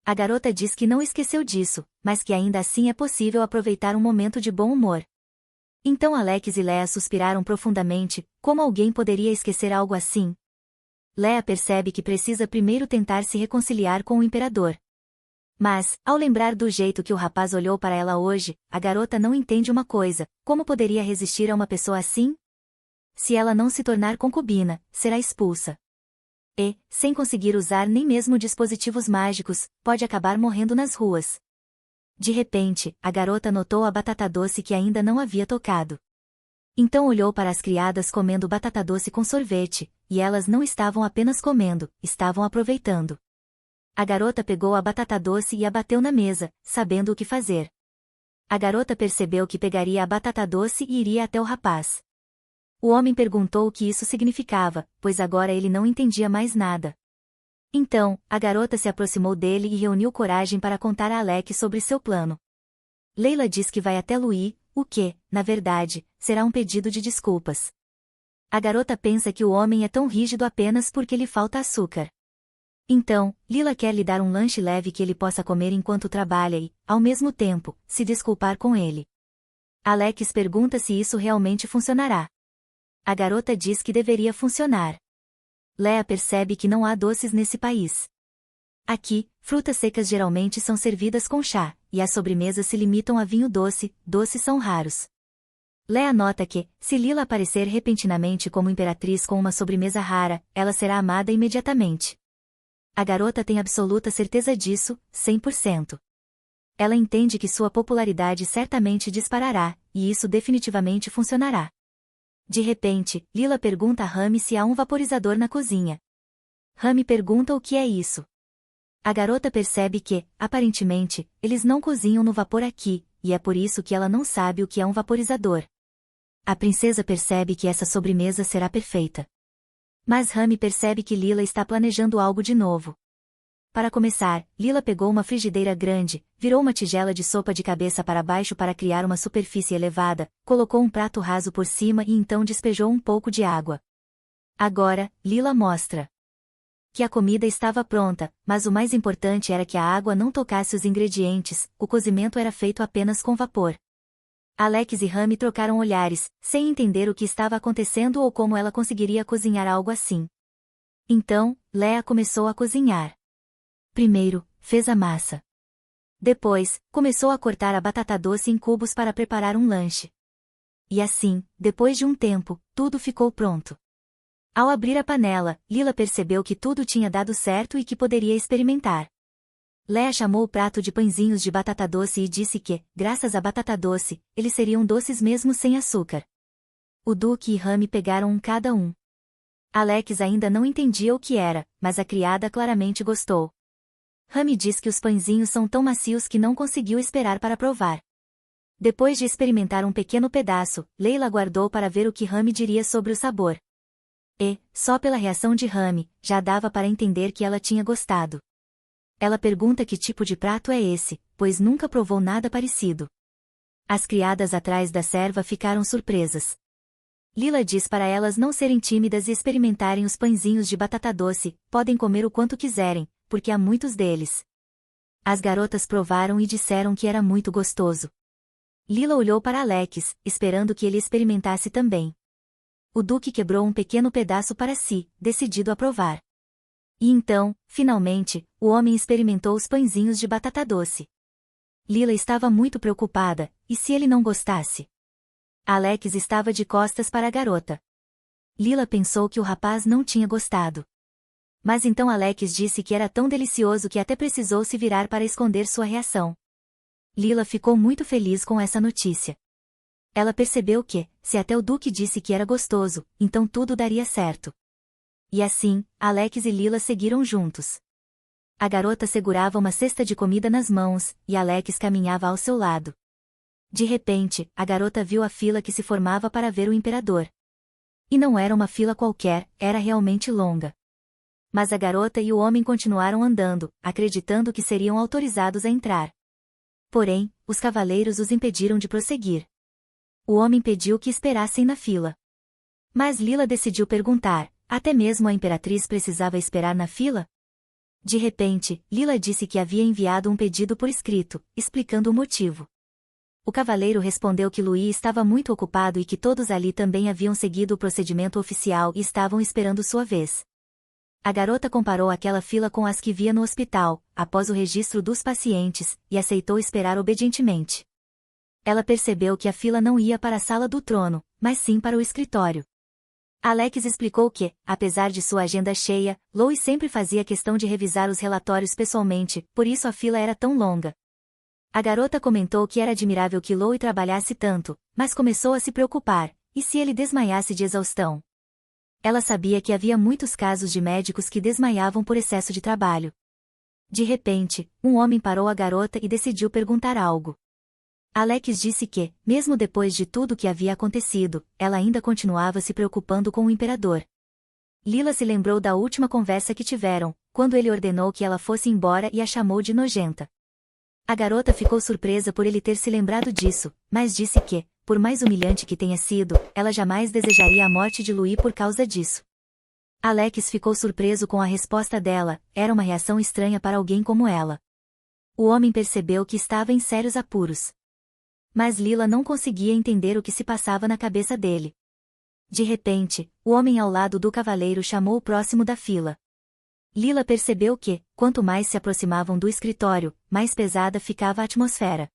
A garota diz que não esqueceu disso, mas que ainda assim é possível aproveitar um momento de bom humor. Então Alex e Leia suspiraram profundamente, como alguém poderia esquecer algo assim? Leia percebe que precisa primeiro tentar se reconciliar com o imperador. Mas, ao lembrar do jeito que o rapaz olhou para ela hoje, a garota não entende uma coisa: como poderia resistir a uma pessoa assim? Se ela não se tornar concubina, será expulsa. E, sem conseguir usar nem mesmo dispositivos mágicos, pode acabar morrendo nas ruas. De repente, a garota notou a batata doce que ainda não havia tocado. Então olhou para as criadas comendo batata doce com sorvete, e elas não estavam apenas comendo, estavam aproveitando. A garota pegou a batata doce e a bateu na mesa, sabendo o que fazer. A garota percebeu que pegaria a batata doce e iria até o rapaz. O homem perguntou o que isso significava, pois agora ele não entendia mais nada. Então, a garota se aproximou dele e reuniu coragem para contar a Alex sobre seu plano. Leila diz que vai até Louis, o que, na verdade, será um pedido de desculpas. A garota pensa que o homem é tão rígido apenas porque lhe falta açúcar. Então, Lila quer lhe dar um lanche leve que ele possa comer enquanto trabalha e, ao mesmo tempo, se desculpar com ele. Alex pergunta se isso realmente funcionará. A garota diz que deveria funcionar. Leia percebe que não há doces nesse país. Aqui, frutas secas geralmente são servidas com chá, e as sobremesas se limitam a vinho doce, doces são raros. Leia nota que, se Lila aparecer repentinamente como imperatriz com uma sobremesa rara, ela será amada imediatamente. A garota tem absoluta certeza disso, 100%. Ela entende que sua popularidade certamente disparará, e isso definitivamente funcionará. De repente, Lila pergunta a Rami se há um vaporizador na cozinha. Rami pergunta o que é isso. A garota percebe que, aparentemente, eles não cozinham no vapor aqui, e é por isso que ela não sabe o que é um vaporizador. A princesa percebe que essa sobremesa será perfeita. Mas Rami percebe que Lila está planejando algo de novo. Para começar, Lila pegou uma frigideira grande, virou uma tigela de sopa de cabeça para baixo para criar uma superfície elevada, colocou um prato raso por cima e então despejou um pouco de água. Agora, Lila mostra que a comida estava pronta, mas o mais importante era que a água não tocasse os ingredientes, o cozimento era feito apenas com vapor. Alex e Rami trocaram olhares, sem entender o que estava acontecendo ou como ela conseguiria cozinhar algo assim. Então, Leia começou a cozinhar. Primeiro, fez a massa. Depois, começou a cortar a batata doce em cubos para preparar um lanche. E assim, depois de um tempo, tudo ficou pronto. Ao abrir a panela, Lila percebeu que tudo tinha dado certo e que poderia experimentar. Leia chamou o prato de pãezinhos de batata doce e disse que, graças à batata doce, eles seriam doces mesmo sem açúcar. O Duque e Rami pegaram um cada um. Alex ainda não entendia o que era, mas a criada claramente gostou. Rami diz que os pãezinhos são tão macios que não conseguiu esperar para provar. Depois de experimentar um pequeno pedaço, Leila guardou para ver o que Rami diria sobre o sabor. E, só pela reação de Rami, já dava para entender que ela tinha gostado. Ela pergunta que tipo de prato é esse, pois nunca provou nada parecido. As criadas atrás da serva ficaram surpresas. Lila diz para elas não serem tímidas e experimentarem os pãezinhos de batata doce, podem comer o quanto quiserem, porque há muitos deles. As garotas provaram e disseram que era muito gostoso. Lila olhou para Alex, esperando que ele experimentasse também. O Duque quebrou um pequeno pedaço para si, decidido a provar. E então, finalmente, o homem experimentou os pãezinhos de batata doce. Lila estava muito preocupada, e se ele não gostasse? Alex estava de costas para a garota. Lila pensou que o rapaz não tinha gostado. Mas então Alex disse que era tão delicioso que até precisou se virar para esconder sua reação. Lila ficou muito feliz com essa notícia. Ela percebeu que, se até o Duque disse que era gostoso, então tudo daria certo. E assim, Alex e Lila seguiram juntos. A garota segurava uma cesta de comida nas mãos, e Alex caminhava ao seu lado. De repente, a garota viu a fila que se formava para ver o imperador. E não era uma fila qualquer, era realmente longa. Mas a garota e o homem continuaram andando, acreditando que seriam autorizados a entrar. Porém, os cavaleiros os impediram de prosseguir. O homem pediu que esperassem na fila. Mas Lila decidiu perguntar, até mesmo a imperatriz precisava esperar na fila? De repente, Lila disse que havia enviado um pedido por escrito, explicando o motivo. O cavaleiro respondeu que Louis estava muito ocupado e que todos ali também haviam seguido o procedimento oficial e estavam esperando sua vez. A garota comparou aquela fila com as que via no hospital, após o registro dos pacientes, e aceitou esperar obedientemente. Ela percebeu que a fila não ia para a sala do trono, mas sim para o escritório. Alex explicou que, apesar de sua agenda cheia, Louis sempre fazia questão de revisar os relatórios pessoalmente, por isso a fila era tão longa. A garota comentou que era admirável que Louis trabalhasse tanto, mas começou a se preocupar, e se ele desmaiasse de exaustão? Ela sabia que havia muitos casos de médicos que desmaiavam por excesso de trabalho. De repente, um homem parou a garota e decidiu perguntar algo. Alex disse que, mesmo depois de tudo o que havia acontecido, ela ainda continuava se preocupando com o imperador. Lila se lembrou da última conversa que tiveram, quando ele ordenou que ela fosse embora e a chamou de nojenta. A garota ficou surpresa por ele ter se lembrado disso, mas disse que, por mais humilhante que tenha sido, ela jamais desejaria a morte de Louis por causa disso. Alex ficou surpreso com a resposta dela, era uma reação estranha para alguém como ela. O homem percebeu que estava em sérios apuros. Mas Lila não conseguia entender o que se passava na cabeça dele. De repente, o homem ao lado do cavaleiro chamou o próximo da fila. Lila percebeu que, quanto mais se aproximavam do escritório, mais pesada ficava a atmosfera.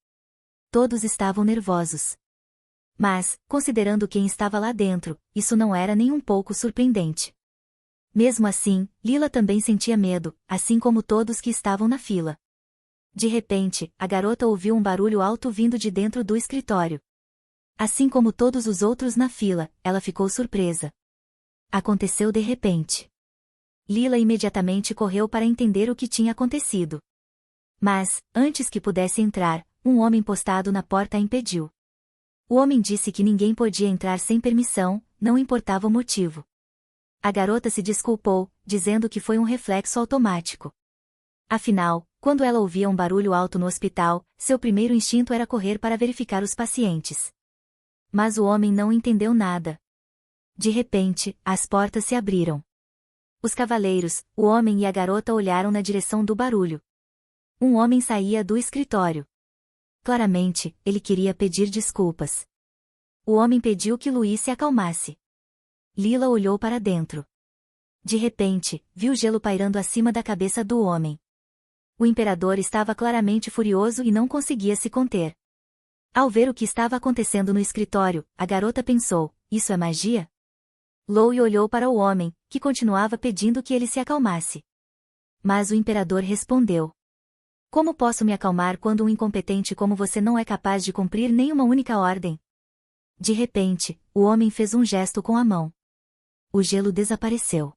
Todos estavam nervosos. Mas, considerando quem estava lá dentro, isso não era nem um pouco surpreendente. Mesmo assim, Lila também sentia medo, assim como todos que estavam na fila. De repente, a garota ouviu um barulho alto vindo de dentro do escritório. Assim como todos os outros na fila, ela ficou surpresa. Aconteceu de repente. Lila imediatamente correu para entender o que tinha acontecido. Mas, antes que pudesse entrar, um homem postado na porta a impediu. O homem disse que ninguém podia entrar sem permissão, não importava o motivo. A garota se desculpou, dizendo que foi um reflexo automático. Afinal, quando ela ouvia um barulho alto no hospital, seu primeiro instinto era correr para verificar os pacientes. Mas o homem não entendeu nada. De repente, as portas se abriram. Os cavaleiros, o homem e a garota olharam na direção do barulho. Um homem saía do escritório. Claramente, ele queria pedir desculpas. O homem pediu que Louis se acalmasse. Lila olhou para dentro. De repente, viu gelo pairando acima da cabeça do homem. O imperador estava claramente furioso e não conseguia se conter. Ao ver o que estava acontecendo no escritório, a garota pensou, isso é magia? Louis olhou para o homem, que continuava pedindo que ele se acalmasse. Mas o imperador respondeu. Como posso me acalmar quando um incompetente como você não é capaz de cumprir nenhuma única ordem? De repente, o homem fez um gesto com a mão. O gelo desapareceu.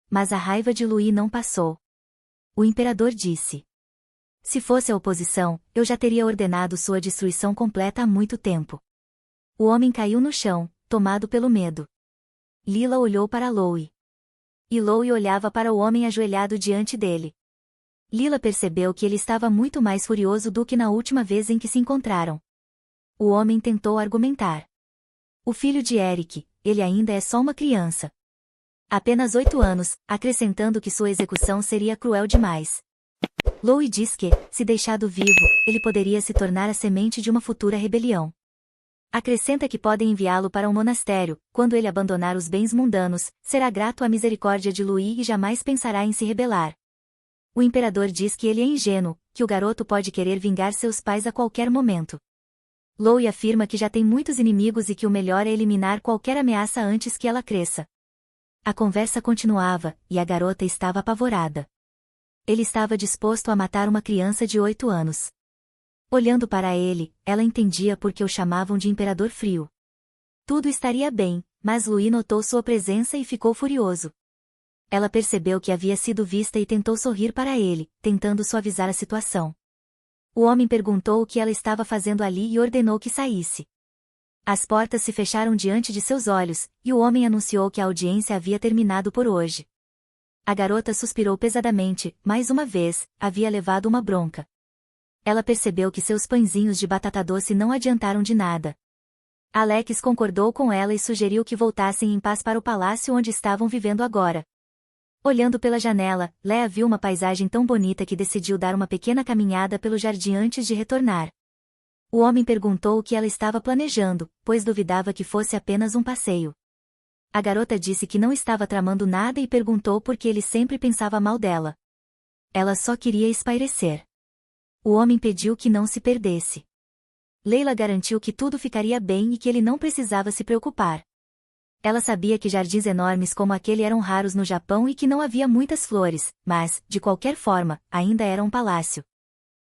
Mas a raiva de Louis não passou. O imperador disse. Se fosse a oposição, eu já teria ordenado sua destruição completa há muito tempo. O homem caiu no chão, tomado pelo medo. Lila olhou para Louie. E Louie olhava para o homem ajoelhado diante dele. Lila percebeu que ele estava muito mais furioso do que na última vez em que se encontraram. O homem tentou argumentar. O filho de Eric, ele ainda é só uma criança. Apenas 8 anos, acrescentando que sua execução seria cruel demais. Louie diz que, se deixado vivo, ele poderia se tornar a semente de uma futura rebelião. Acrescenta que podem enviá-lo para um monastério, quando ele abandonar os bens mundanos, será grato à misericórdia de Louie e jamais pensará em se rebelar. O imperador diz que ele é ingênuo, que o garoto pode querer vingar seus pais a qualquer momento. Louie afirma que já tem muitos inimigos e que o melhor é eliminar qualquer ameaça antes que ela cresça. A conversa continuava, e a garota estava apavorada. Ele estava disposto a matar uma criança de 8 anos. Olhando para ele, ela entendia por que o chamavam de Imperador Frio. Tudo estaria bem, mas Louie notou sua presença e ficou furioso. Ela percebeu que havia sido vista e tentou sorrir para ele, tentando suavizar a situação. O homem perguntou o que ela estava fazendo ali e ordenou que saísse. As portas se fecharam diante de seus olhos, e o homem anunciou que a audiência havia terminado por hoje. A garota suspirou pesadamente, mais uma vez, havia levado uma bronca. Ela percebeu que seus pãezinhos de batata doce não adiantaram de nada. Alex concordou com ela e sugeriu que voltassem em paz para o palácio onde estavam vivendo agora. Olhando pela janela, Lea viu uma paisagem tão bonita que decidiu dar uma pequena caminhada pelo jardim antes de retornar. O homem perguntou o que ela estava planejando, pois duvidava que fosse apenas um passeio. A garota disse que não estava tramando nada e perguntou por que ele sempre pensava mal dela. Ela só queria espairecer. O homem pediu que não se perdesse. Leila garantiu que tudo ficaria bem e que ele não precisava se preocupar. Ela sabia que jardins enormes como aquele eram raros no Japão e que não havia muitas flores, mas, de qualquer forma, ainda era um palácio.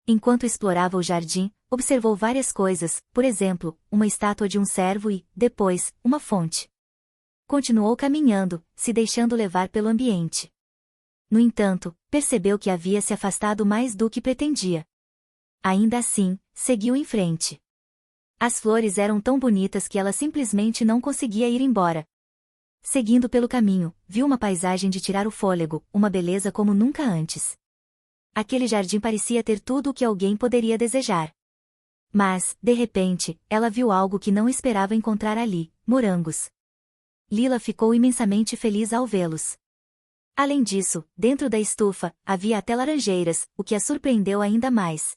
Enquanto explorava o jardim, observou várias coisas, por exemplo, uma estátua de um servo e, depois, uma fonte. Continuou caminhando, se deixando levar pelo ambiente. No entanto, percebeu que havia se afastado mais do que pretendia. Ainda assim, seguiu em frente. As flores eram tão bonitas que ela simplesmente não conseguia ir embora. Seguindo pelo caminho, viu uma paisagem de tirar o fôlego, uma beleza como nunca antes. Aquele jardim parecia ter tudo o que alguém poderia desejar. Mas, de repente, ela viu algo que não esperava encontrar ali: morangos. Lila ficou imensamente feliz ao vê-los. Além disso, dentro da estufa, havia até laranjeiras, o que a surpreendeu ainda mais.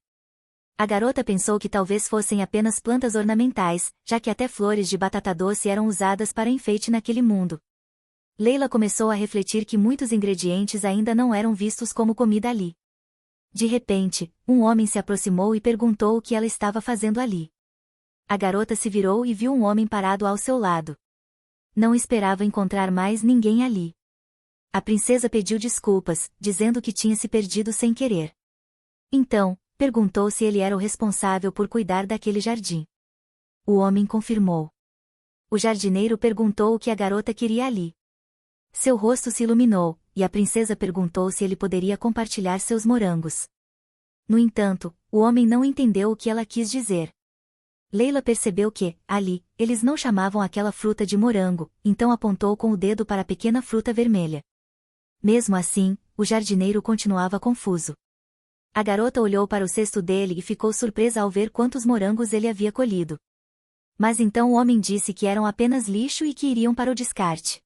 A garota pensou que talvez fossem apenas plantas ornamentais, já que até flores de batata doce eram usadas para enfeite naquele mundo. Leila começou a refletir que muitos ingredientes ainda não eram vistos como comida ali. De repente, um homem se aproximou e perguntou o que ela estava fazendo ali. A garota se virou e viu um homem parado ao seu lado. Não esperava encontrar mais ninguém ali. A princesa pediu desculpas, dizendo que tinha se perdido sem querer. Então, perguntou se ele era o responsável por cuidar daquele jardim. O homem confirmou. O jardineiro perguntou o que a garota queria ali. Seu rosto se iluminou, e a princesa perguntou se ele poderia compartilhar seus morangos. No entanto, o homem não entendeu o que ela quis dizer. Leila percebeu que, ali, eles não chamavam aquela fruta de morango, então apontou com o dedo para a pequena fruta vermelha. Mesmo assim, o jardineiro continuava confuso. A garota olhou para o cesto dele e ficou surpresa ao ver quantos morangos ele havia colhido. Mas então o homem disse que eram apenas lixo e que iriam para o descarte.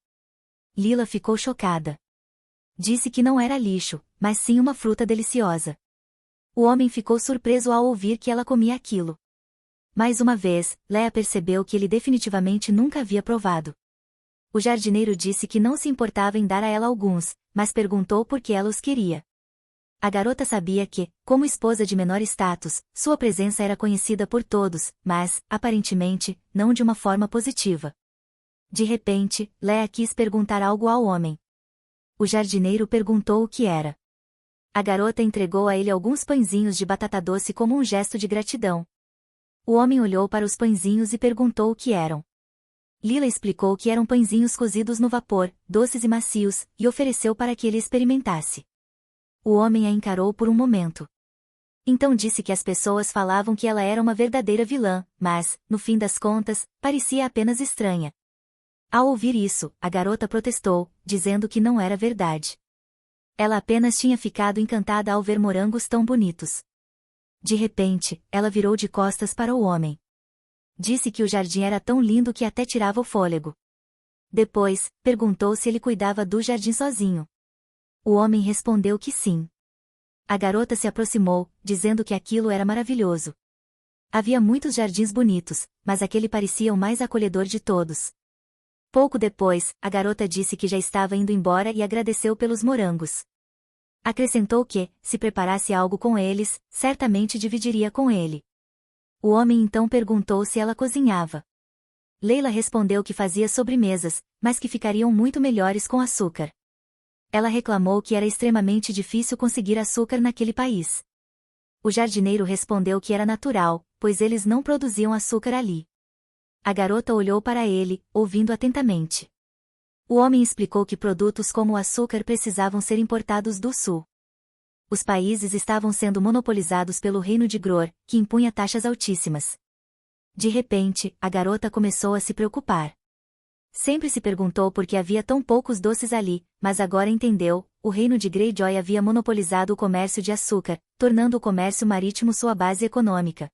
Lila ficou chocada. Disse que não era lixo, mas sim uma fruta deliciosa. O homem ficou surpreso ao ouvir que ela comia aquilo. Mais uma vez, Lea percebeu que ele definitivamente nunca havia provado. O jardineiro disse que não se importava em dar a ela alguns, mas perguntou por que ela os queria. A garota sabia que, como esposa de menor status, sua presença era conhecida por todos, mas, aparentemente, não de uma forma positiva. De repente, Lea quis perguntar algo ao homem. O jardineiro perguntou o que era. A garota entregou a ele alguns pãezinhos de batata doce como um gesto de gratidão. O homem olhou para os pãezinhos e perguntou o que eram. Lila explicou que eram pãezinhos cozidos no vapor, doces e macios, e ofereceu para que ele experimentasse. O homem a encarou por um momento. Então disse que as pessoas falavam que ela era uma verdadeira vilã, mas, no fim das contas, parecia apenas estranha. Ao ouvir isso, a garota protestou, dizendo que não era verdade. Ela apenas tinha ficado encantada ao ver morangos tão bonitos. De repente, ela virou de costas para o homem. Disse que o jardim era tão lindo que até tirava o fôlego. Depois, perguntou se ele cuidava do jardim sozinho. O homem respondeu que sim. A garota se aproximou, dizendo que aquilo era maravilhoso. Havia muitos jardins bonitos, mas aquele parecia o mais acolhedor de todos. Pouco depois, a garota disse que já estava indo embora e agradeceu pelos morangos. Acrescentou que, se preparasse algo com eles, certamente dividiria com ele. O homem então perguntou se ela cozinhava. Leila respondeu que fazia sobremesas, mas que ficariam muito melhores com açúcar. Ela reclamou que era extremamente difícil conseguir açúcar naquele país. O jardineiro respondeu que era natural, pois eles não produziam açúcar ali. A garota olhou para ele, ouvindo atentamente. O homem explicou que produtos como o açúcar precisavam ser importados do sul. Os países estavam sendo monopolizados pelo reino de Gror, que impunha taxas altíssimas. De repente, a garota começou a se preocupar. Sempre se perguntou por que havia tão poucos doces ali, mas agora entendeu, o reino de Greyjoy havia monopolizado o comércio de açúcar, tornando o comércio marítimo sua base econômica.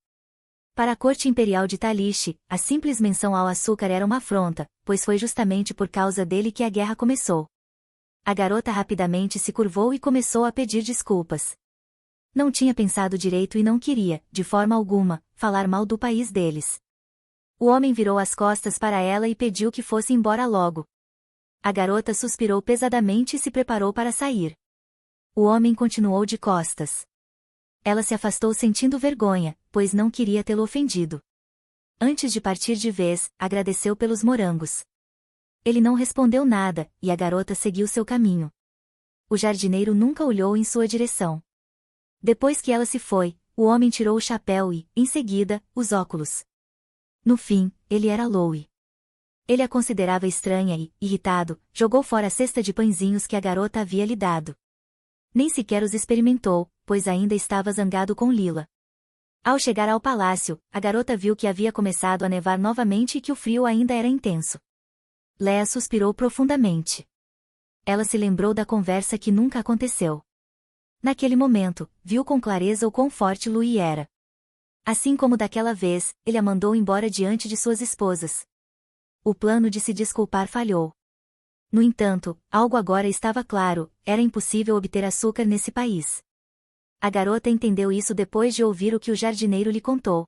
Para a corte imperial de Talish, a simples menção ao açúcar era uma afronta, pois foi justamente por causa dele que a guerra começou. A garota rapidamente se curvou e começou a pedir desculpas. Não tinha pensado direito e não queria, de forma alguma, falar mal do país deles. O homem virou as costas para ela e pediu que fosse embora logo. A garota suspirou pesadamente e se preparou para sair. O homem continuou de costas. Ela se afastou sentindo vergonha, pois não queria tê-lo ofendido. Antes de partir de vez, agradeceu pelos morangos. Ele não respondeu nada, e a garota seguiu seu caminho. O jardineiro nunca olhou em sua direção. Depois que ela se foi, o homem tirou o chapéu e, em seguida, os óculos. No fim, ele era Louie. Ele a considerava estranha e, irritado, jogou fora a cesta de pãezinhos que a garota havia lhe dado. Nem sequer os experimentou, pois ainda estava zangado com Lila. Ao chegar ao palácio, a garota viu que havia começado a nevar novamente e que o frio ainda era intenso. Leia suspirou profundamente. Ela se lembrou da conversa que nunca aconteceu. Naquele momento, viu com clareza o quão forte Louie era. Assim como daquela vez, ele a mandou embora diante de suas esposas. O plano de se desculpar falhou. No entanto, algo agora estava claro, era impossível obter açúcar nesse país. A garota entendeu isso depois de ouvir o que o jardineiro lhe contou.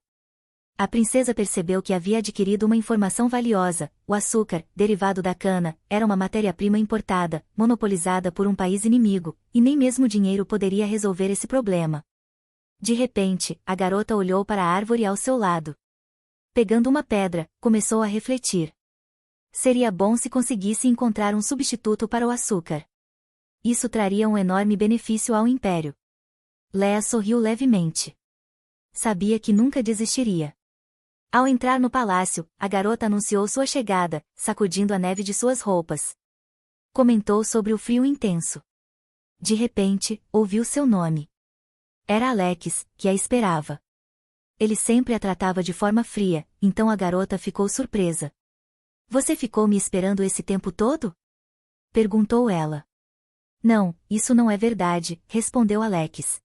A princesa percebeu que havia adquirido uma informação valiosa: o açúcar, derivado da cana, era uma matéria-prima importada, monopolizada por um país inimigo, e nem mesmo o dinheiro poderia resolver esse problema. De repente, a garota olhou para a árvore ao seu lado. Pegando uma pedra, começou a refletir. Seria bom se conseguisse encontrar um substituto para o açúcar. Isso traria um enorme benefício ao império. Leia sorriu levemente. Sabia que nunca desistiria. Ao entrar no palácio, a garota anunciou sua chegada, sacudindo a neve de suas roupas. Comentou sobre o frio intenso. De repente, ouviu seu nome. Era Alex, que a esperava. Ele sempre a tratava de forma fria, então a garota ficou surpresa. Você ficou me esperando esse tempo todo? Perguntou ela. Não, isso não é verdade, respondeu Alex.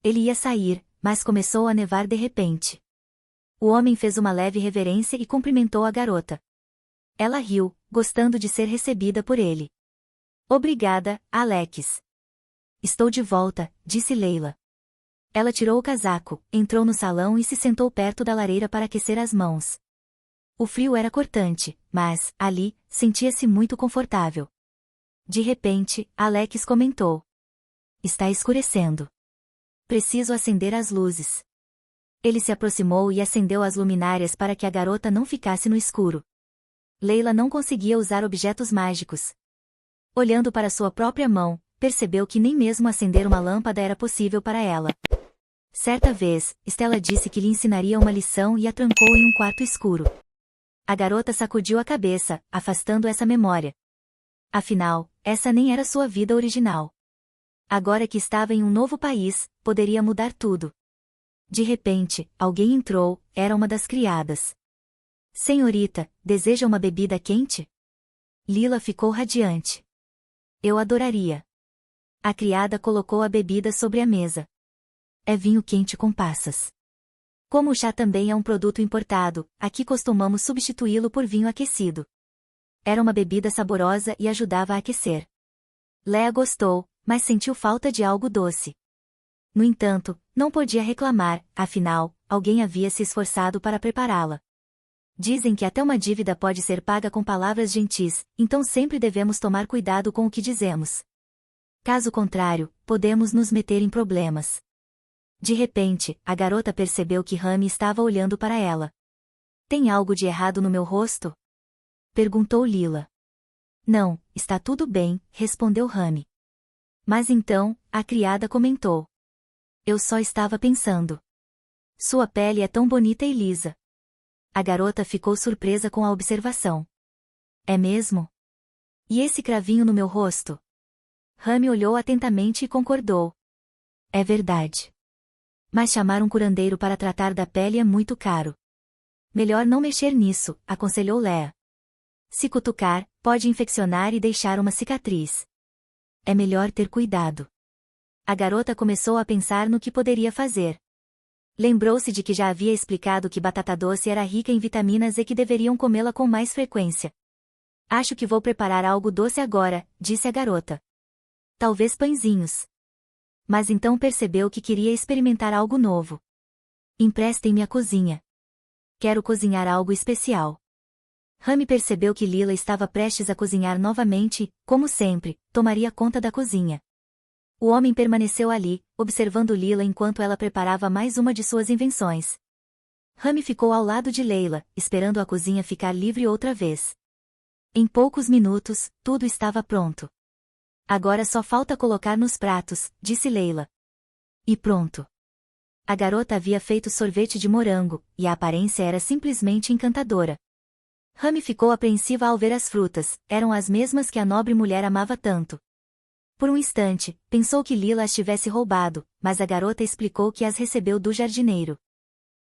Ele ia sair, mas começou a nevar de repente. O homem fez uma leve reverência e cumprimentou a garota. Ela riu, gostando de ser recebida por ele. Obrigada, Alex. Estou de volta, disse Leila. Ela tirou o casaco, entrou no salão e se sentou perto da lareira para aquecer as mãos. O frio era cortante, mas, ali, sentia-se muito confortável. De repente, Alex comentou. Está escurecendo. Preciso acender as luzes. Ele se aproximou e acendeu as luminárias para que a garota não ficasse no escuro. Leila não conseguia usar objetos mágicos. Olhando para sua própria mão, percebeu que nem mesmo acender uma lâmpada era possível para ela. Certa vez, Stella disse que lhe ensinaria uma lição e a trancou em um quarto escuro. A garota sacudiu a cabeça, afastando essa memória. Afinal, essa nem era sua vida original. Agora que estava em um novo país, poderia mudar tudo. De repente, alguém entrou, era uma das criadas. Senhorita, deseja uma bebida quente? Lila ficou radiante. Eu adoraria. A criada colocou a bebida sobre a mesa. É vinho quente com passas. Como o chá também é um produto importado, aqui costumamos substituí-lo por vinho aquecido. Era uma bebida saborosa e ajudava a aquecer. Leah gostou, mas sentiu falta de algo doce. No entanto, não podia reclamar, afinal, alguém havia se esforçado para prepará-la. Dizem que até uma dívida pode ser paga com palavras gentis, então sempre devemos tomar cuidado com o que dizemos. Caso contrário, podemos nos meter em problemas. De repente, a garota percebeu que Rami estava olhando para ela. Tem algo de errado no meu rosto? Perguntou Lila. Não, está tudo bem, respondeu Rami. Mas então, a criada comentou. Eu só estava pensando. Sua pele é tão bonita e lisa. A garota ficou surpresa com a observação. É mesmo? E esse cravinho no meu rosto? Rami olhou atentamente e concordou. É verdade. Mas chamar um curandeiro para tratar da pele é muito caro. Melhor não mexer nisso, aconselhou Leah. Se cutucar, pode infeccionar e deixar uma cicatriz. É melhor ter cuidado. A garota começou a pensar no que poderia fazer. Lembrou-se de que já havia explicado que batata doce era rica em vitaminas e que deveriam comê-la com mais frequência. Acho que vou preparar algo doce agora, disse a garota. Talvez pãezinhos. Mas então percebeu que queria experimentar algo novo. Emprestem-me a cozinha. Quero cozinhar algo especial. Rami percebeu que Lila estava prestes a cozinhar novamente e, como sempre, tomaria conta da cozinha. O homem permaneceu ali, observando Lila enquanto ela preparava mais uma de suas invenções. Rami ficou ao lado de Leila, esperando a cozinha ficar livre outra vez. Em poucos minutos, tudo estava pronto. Agora só falta colocar nos pratos, disse Leila. E pronto. A garota havia feito sorvete de morango, e a aparência era simplesmente encantadora. Rami ficou apreensiva ao ver as frutas, eram as mesmas que a nobre mulher amava tanto. Por um instante, pensou que Lila as tivesse roubado, mas a garota explicou que as recebeu do jardineiro.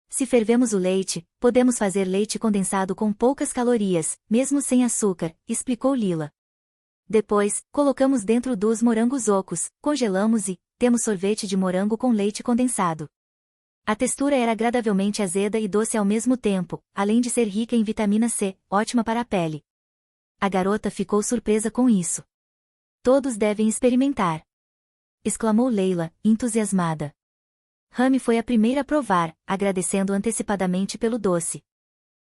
Se fervemos o leite, podemos fazer leite condensado com poucas calorias, mesmo sem açúcar, explicou Lila. Depois, colocamos dentro dos morangos ocos, congelamos e temos sorvete de morango com leite condensado. A textura era agradavelmente azeda e doce ao mesmo tempo, além de ser rica em vitamina C, ótima para a pele. A garota ficou surpresa com isso. Todos devem experimentar, exclamou Leila, entusiasmada. Rami foi a primeira a provar, agradecendo antecipadamente pelo doce.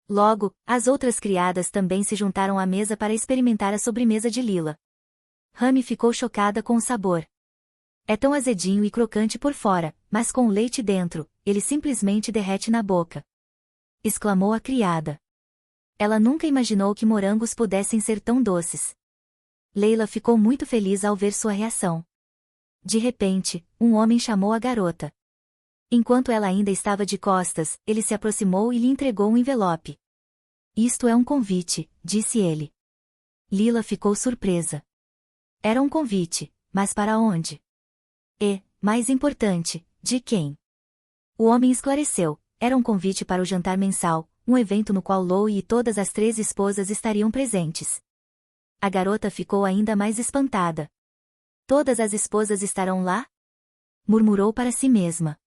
Logo, as outras criadas também se juntaram à mesa para experimentar a sobremesa de Lila. Rami ficou chocada com o sabor. É tão azedinho e crocante por fora, mas com o leite dentro, ele simplesmente derrete na boca. Exclamou a criada. Ela nunca imaginou que morangos pudessem ser tão doces. Leila ficou muito feliz ao ver sua reação. De repente, um homem chamou a garota. Enquanto ela ainda estava de costas, ele se aproximou e lhe entregou um envelope. Isto é um convite, disse ele. Lila ficou surpresa. Era um convite, mas para onde? E, mais importante, de quem? O homem esclareceu, era um convite para o jantar mensal, um evento no qual Lou e todas as 3 esposas estariam presentes. A garota ficou ainda mais espantada. Todas as esposas estarão lá? Murmurou para si mesma.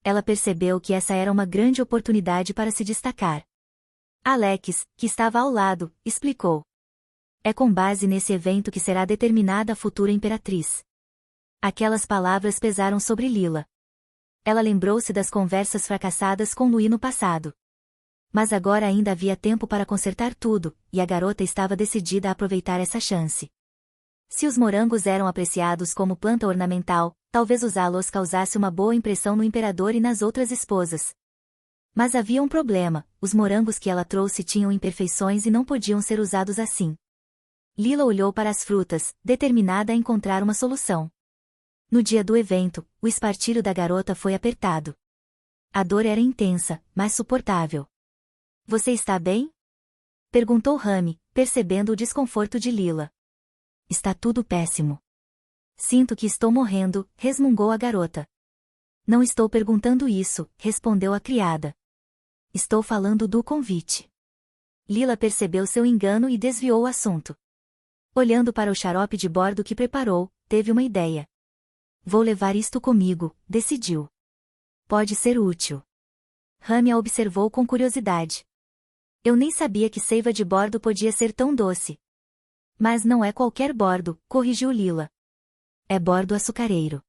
Ela percebeu que essa era uma grande oportunidade para se destacar. Alex, que estava ao lado, explicou. É com base nesse evento que será determinada a futura imperatriz. Aquelas palavras pesaram sobre Lila. Ela lembrou-se das conversas fracassadas com Louis no passado. Mas agora ainda havia tempo para consertar tudo, e a garota estava decidida a aproveitar essa chance. Se os morangos eram apreciados como planta ornamental, talvez usá-los causasse uma boa impressão no imperador e nas outras esposas. Mas havia um problema, os morangos que ela trouxe tinham imperfeições e não podiam ser usados assim. Lila olhou para as frutas, determinada a encontrar uma solução. No dia do evento, o espartilho da garota foi apertado. A dor era intensa, mas suportável. Você está bem? Perguntou Rami, percebendo o desconforto de Lila. Está tudo péssimo. Sinto que estou morrendo, resmungou a garota. Não estou perguntando isso, respondeu a criada. Estou falando do convite. Lila percebeu seu engano e desviou o assunto. Olhando para o xarope de bordo que preparou, teve uma ideia. Vou levar isto comigo, decidiu. Pode ser útil. Rami a observou com curiosidade. Eu nem sabia que seiva de bordo podia ser tão doce. Mas não é qualquer bordo, corrigiu Lila. É bordo açucareiro.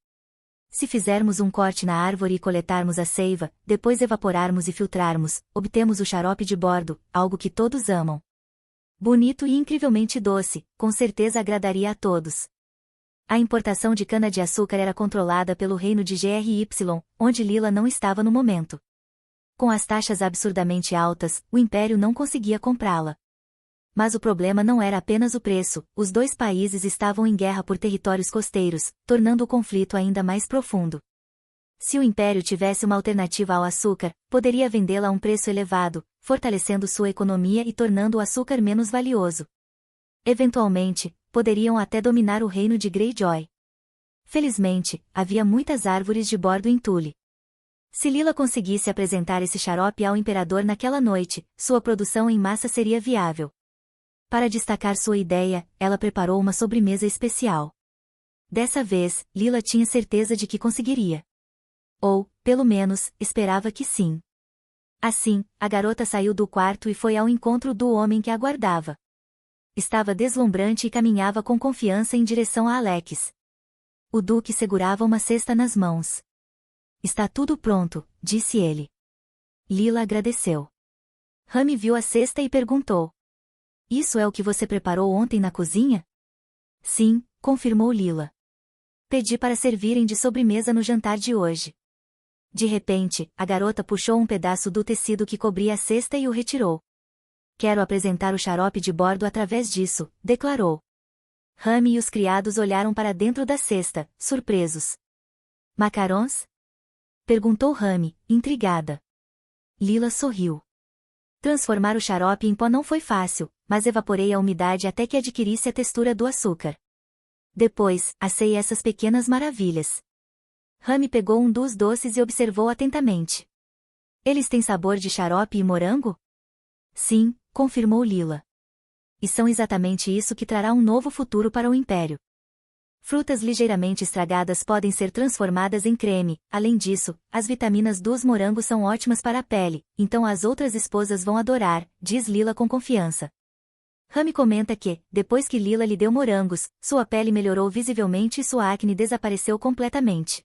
Se fizermos um corte na árvore e coletarmos a seiva, depois evaporarmos e filtrarmos, obtemos o xarope de bordo, algo que todos amam. Bonito e incrivelmente doce, com certeza agradaria a todos. A importação de cana-de-açúcar era controlada pelo reino de GRY, onde Lila não estava no momento. Com as taxas absurdamente altas, o império não conseguia comprá-la. Mas o problema não era apenas o preço, os dois países estavam em guerra por territórios costeiros, tornando o conflito ainda mais profundo. Se o império tivesse uma alternativa ao açúcar, poderia vendê-la a um preço elevado, fortalecendo sua economia e tornando o açúcar menos valioso. Eventualmente, poderiam até dominar o reino de Greyjoy. Felizmente, havia muitas árvores de bordo em Tule. Se Lila conseguisse apresentar esse xarope ao imperador naquela noite, sua produção em massa seria viável. Para destacar sua ideia, ela preparou uma sobremesa especial. Dessa vez, Lila tinha certeza de que conseguiria. Ou, pelo menos, esperava que sim. Assim, a garota saiu do quarto e foi ao encontro do homem que a aguardava. Estava deslumbrante e caminhava com confiança em direção a Alex. O duque segurava uma cesta nas mãos. Está tudo pronto, disse ele. Lila agradeceu. Rami viu a cesta e perguntou. Isso é o que você preparou ontem na cozinha? Sim, confirmou Lila. Pedi para servirem de sobremesa no jantar de hoje. De repente, a garota puxou um pedaço do tecido que cobria a cesta e o retirou. Quero apresentar o xarope de bordo através disso, declarou. Rami e os criados olharam para dentro da cesta, surpresos. Macarons? Perguntou Rami, intrigada. Lila sorriu. Transformar o xarope em pó não foi fácil, mas evaporei a umidade até que adquirisse a textura do açúcar. Depois, assei essas pequenas maravilhas. Rami pegou um dos doces e observou atentamente. Eles têm sabor de xarope e morango? Sim, confirmou Lila. E são exatamente isso que trará um novo futuro para o Império. Frutas ligeiramente estragadas podem ser transformadas em creme, além disso, as vitaminas dos morangos são ótimas para a pele, então as outras esposas vão adorar, diz Lila com confiança. Rami comenta que, depois que Lila lhe deu morangos, sua pele melhorou visivelmente e sua acne desapareceu completamente.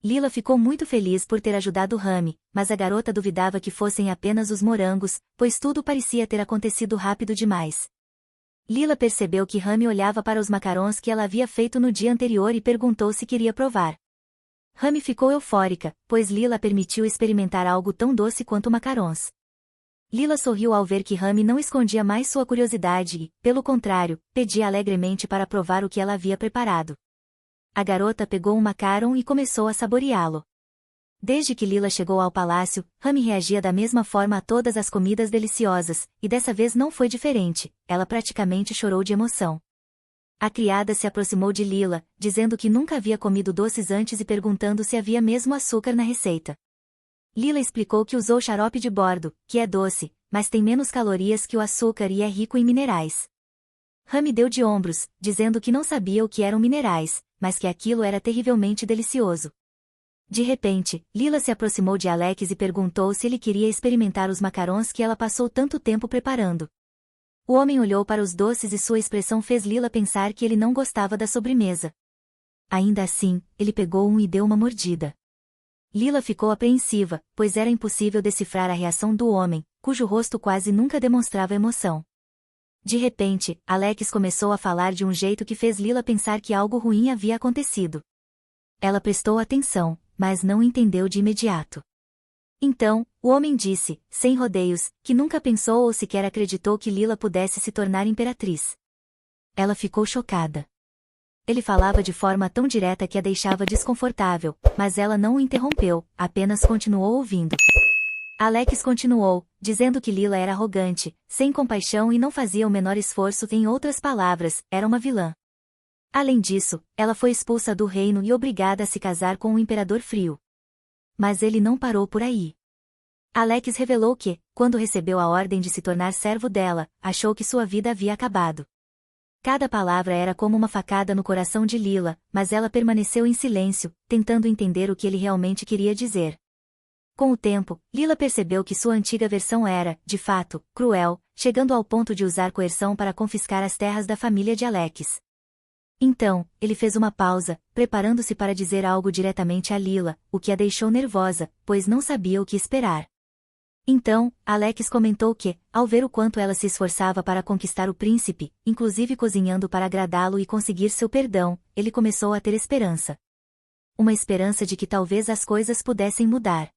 Lila ficou muito feliz por ter ajudado Rami, mas a garota duvidava que fossem apenas os morangos, pois tudo parecia ter acontecido rápido demais. Lila percebeu que Rami olhava para os macarons que ela havia feito no dia anterior e perguntou se queria provar. Rami ficou eufórica, pois Lila permitiu experimentar algo tão doce quanto macarons. Lila sorriu ao ver que Rami não escondia mais sua curiosidade e, pelo contrário, pedia alegremente para provar o que ela havia preparado. A garota pegou um macaron e começou a saboreá-lo. Desde que Lila chegou ao palácio, Rami reagia da mesma forma a todas as comidas deliciosas, e dessa vez não foi diferente, ela praticamente chorou de emoção. A criada se aproximou de Lila, dizendo que nunca havia comido doces antes e perguntando se havia mesmo açúcar na receita. Lila explicou que usou xarope de bordo, que é doce, mas tem menos calorias que o açúcar e é rico em minerais. Rami deu de ombros, dizendo que não sabia o que eram minerais, mas que aquilo era terrivelmente delicioso. De repente, Lila se aproximou de Alex e perguntou se ele queria experimentar os macarons que ela passou tanto tempo preparando. O homem olhou para os doces e sua expressão fez Lila pensar que ele não gostava da sobremesa. Ainda assim, ele pegou um e deu uma mordida. Lila ficou apreensiva, pois era impossível decifrar a reação do homem, cujo rosto quase nunca demonstrava emoção. De repente, Alex começou a falar de um jeito que fez Lila pensar que algo ruim havia acontecido. Ela prestou atenção, mas não entendeu de imediato. Então, o homem disse, sem rodeios, que nunca pensou ou sequer acreditou que Lila pudesse se tornar imperatriz. Ela ficou chocada. Ele falava de forma tão direta que a deixava desconfortável, mas ela não o interrompeu, apenas continuou ouvindo. Alex continuou, dizendo que Lila era arrogante, sem compaixão e não fazia o menor esforço, em outras palavras, era uma vilã. Além disso, ela foi expulsa do reino e obrigada a se casar com um imperador frio. Mas ele não parou por aí. Alex revelou que, quando recebeu a ordem de se tornar servo dela, achou que sua vida havia acabado. Cada palavra era como uma facada no coração de Lila, mas ela permaneceu em silêncio, tentando entender o que ele realmente queria dizer. Com o tempo, Lila percebeu que sua antiga versão era, de fato, cruel, chegando ao ponto de usar coerção para confiscar as terras da família de Alex. Então, ele fez uma pausa, preparando-se para dizer algo diretamente a Lila, o que a deixou nervosa, pois não sabia o que esperar. Então, Alex comentou que, ao ver o quanto ela se esforçava para conquistar o príncipe, inclusive cozinhando para agradá-lo e conseguir seu perdão, ele começou a ter esperança. Uma esperança de que talvez as coisas pudessem mudar.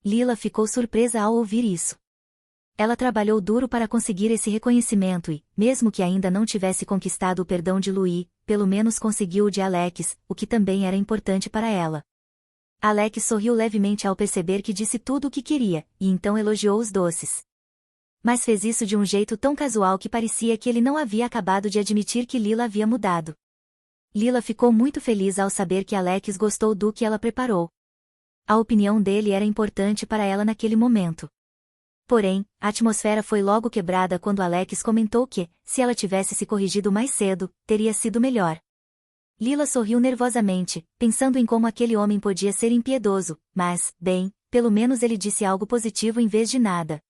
Lila ficou surpresa ao ouvir isso. Ela trabalhou duro para conseguir esse reconhecimento e, mesmo que ainda não tivesse conquistado o perdão de Louis, pelo menos conseguiu o de Alex, o que também era importante para ela. Alex sorriu levemente ao perceber que disse tudo o que queria, e então elogiou os doces. Mas fez isso de um jeito tão casual que parecia que ele não havia acabado de admitir que Lila havia mudado. Lila ficou muito feliz ao saber que Alex gostou do que ela preparou. A opinião dele era importante para ela naquele momento. Porém, a atmosfera foi logo quebrada quando Alex comentou que, se ela tivesse se corrigido mais cedo, teria sido melhor. Lila sorriu nervosamente, pensando em como aquele homem podia ser impiedoso, mas, bem, pelo menos ele disse algo positivo em vez de nada.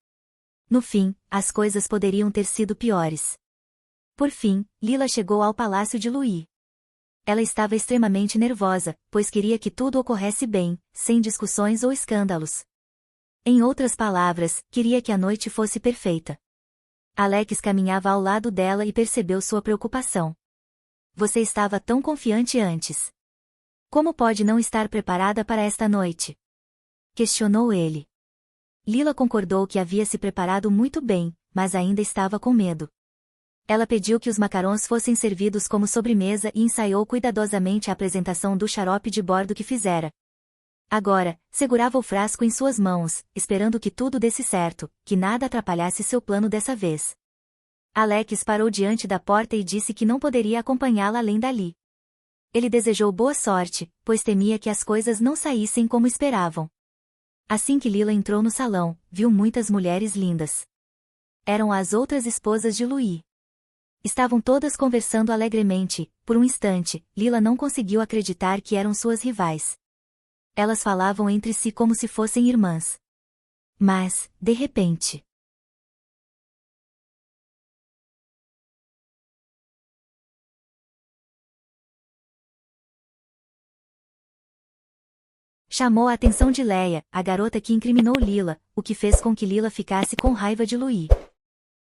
No fim, as coisas poderiam ter sido piores. Por fim, Lila chegou ao palácio de Louis. Ela estava extremamente nervosa, pois queria que tudo ocorresse bem, sem discussões ou escândalos. Em outras palavras, queria que a noite fosse perfeita. Alex caminhava ao lado dela e percebeu sua preocupação. Você estava tão confiante antes. Como pode não estar preparada para esta noite? Questionou ele. Lila concordou que havia se preparado muito bem, mas ainda estava com medo. Ela pediu que os macarrões fossem servidos como sobremesa e ensaiou cuidadosamente a apresentação do xarope de bordo que fizera. Agora, segurava o frasco em suas mãos, esperando que tudo desse certo, que nada atrapalhasse seu plano dessa vez. Alex parou diante da porta e disse que não poderia acompanhá-la além dali. Ele desejou boa sorte, pois temia que as coisas não saíssem como esperavam. Assim que Lila entrou no salão, viu muitas mulheres lindas. Eram as outras esposas de Louis. Estavam todas conversando alegremente. Por um instante, Lila não conseguiu acreditar que eram suas rivais. Elas falavam entre si como se fossem irmãs. Mas, de repente... chamou a atenção de Leia, a garota que incriminou Lila, o que fez com que Lila ficasse com raiva de Louis.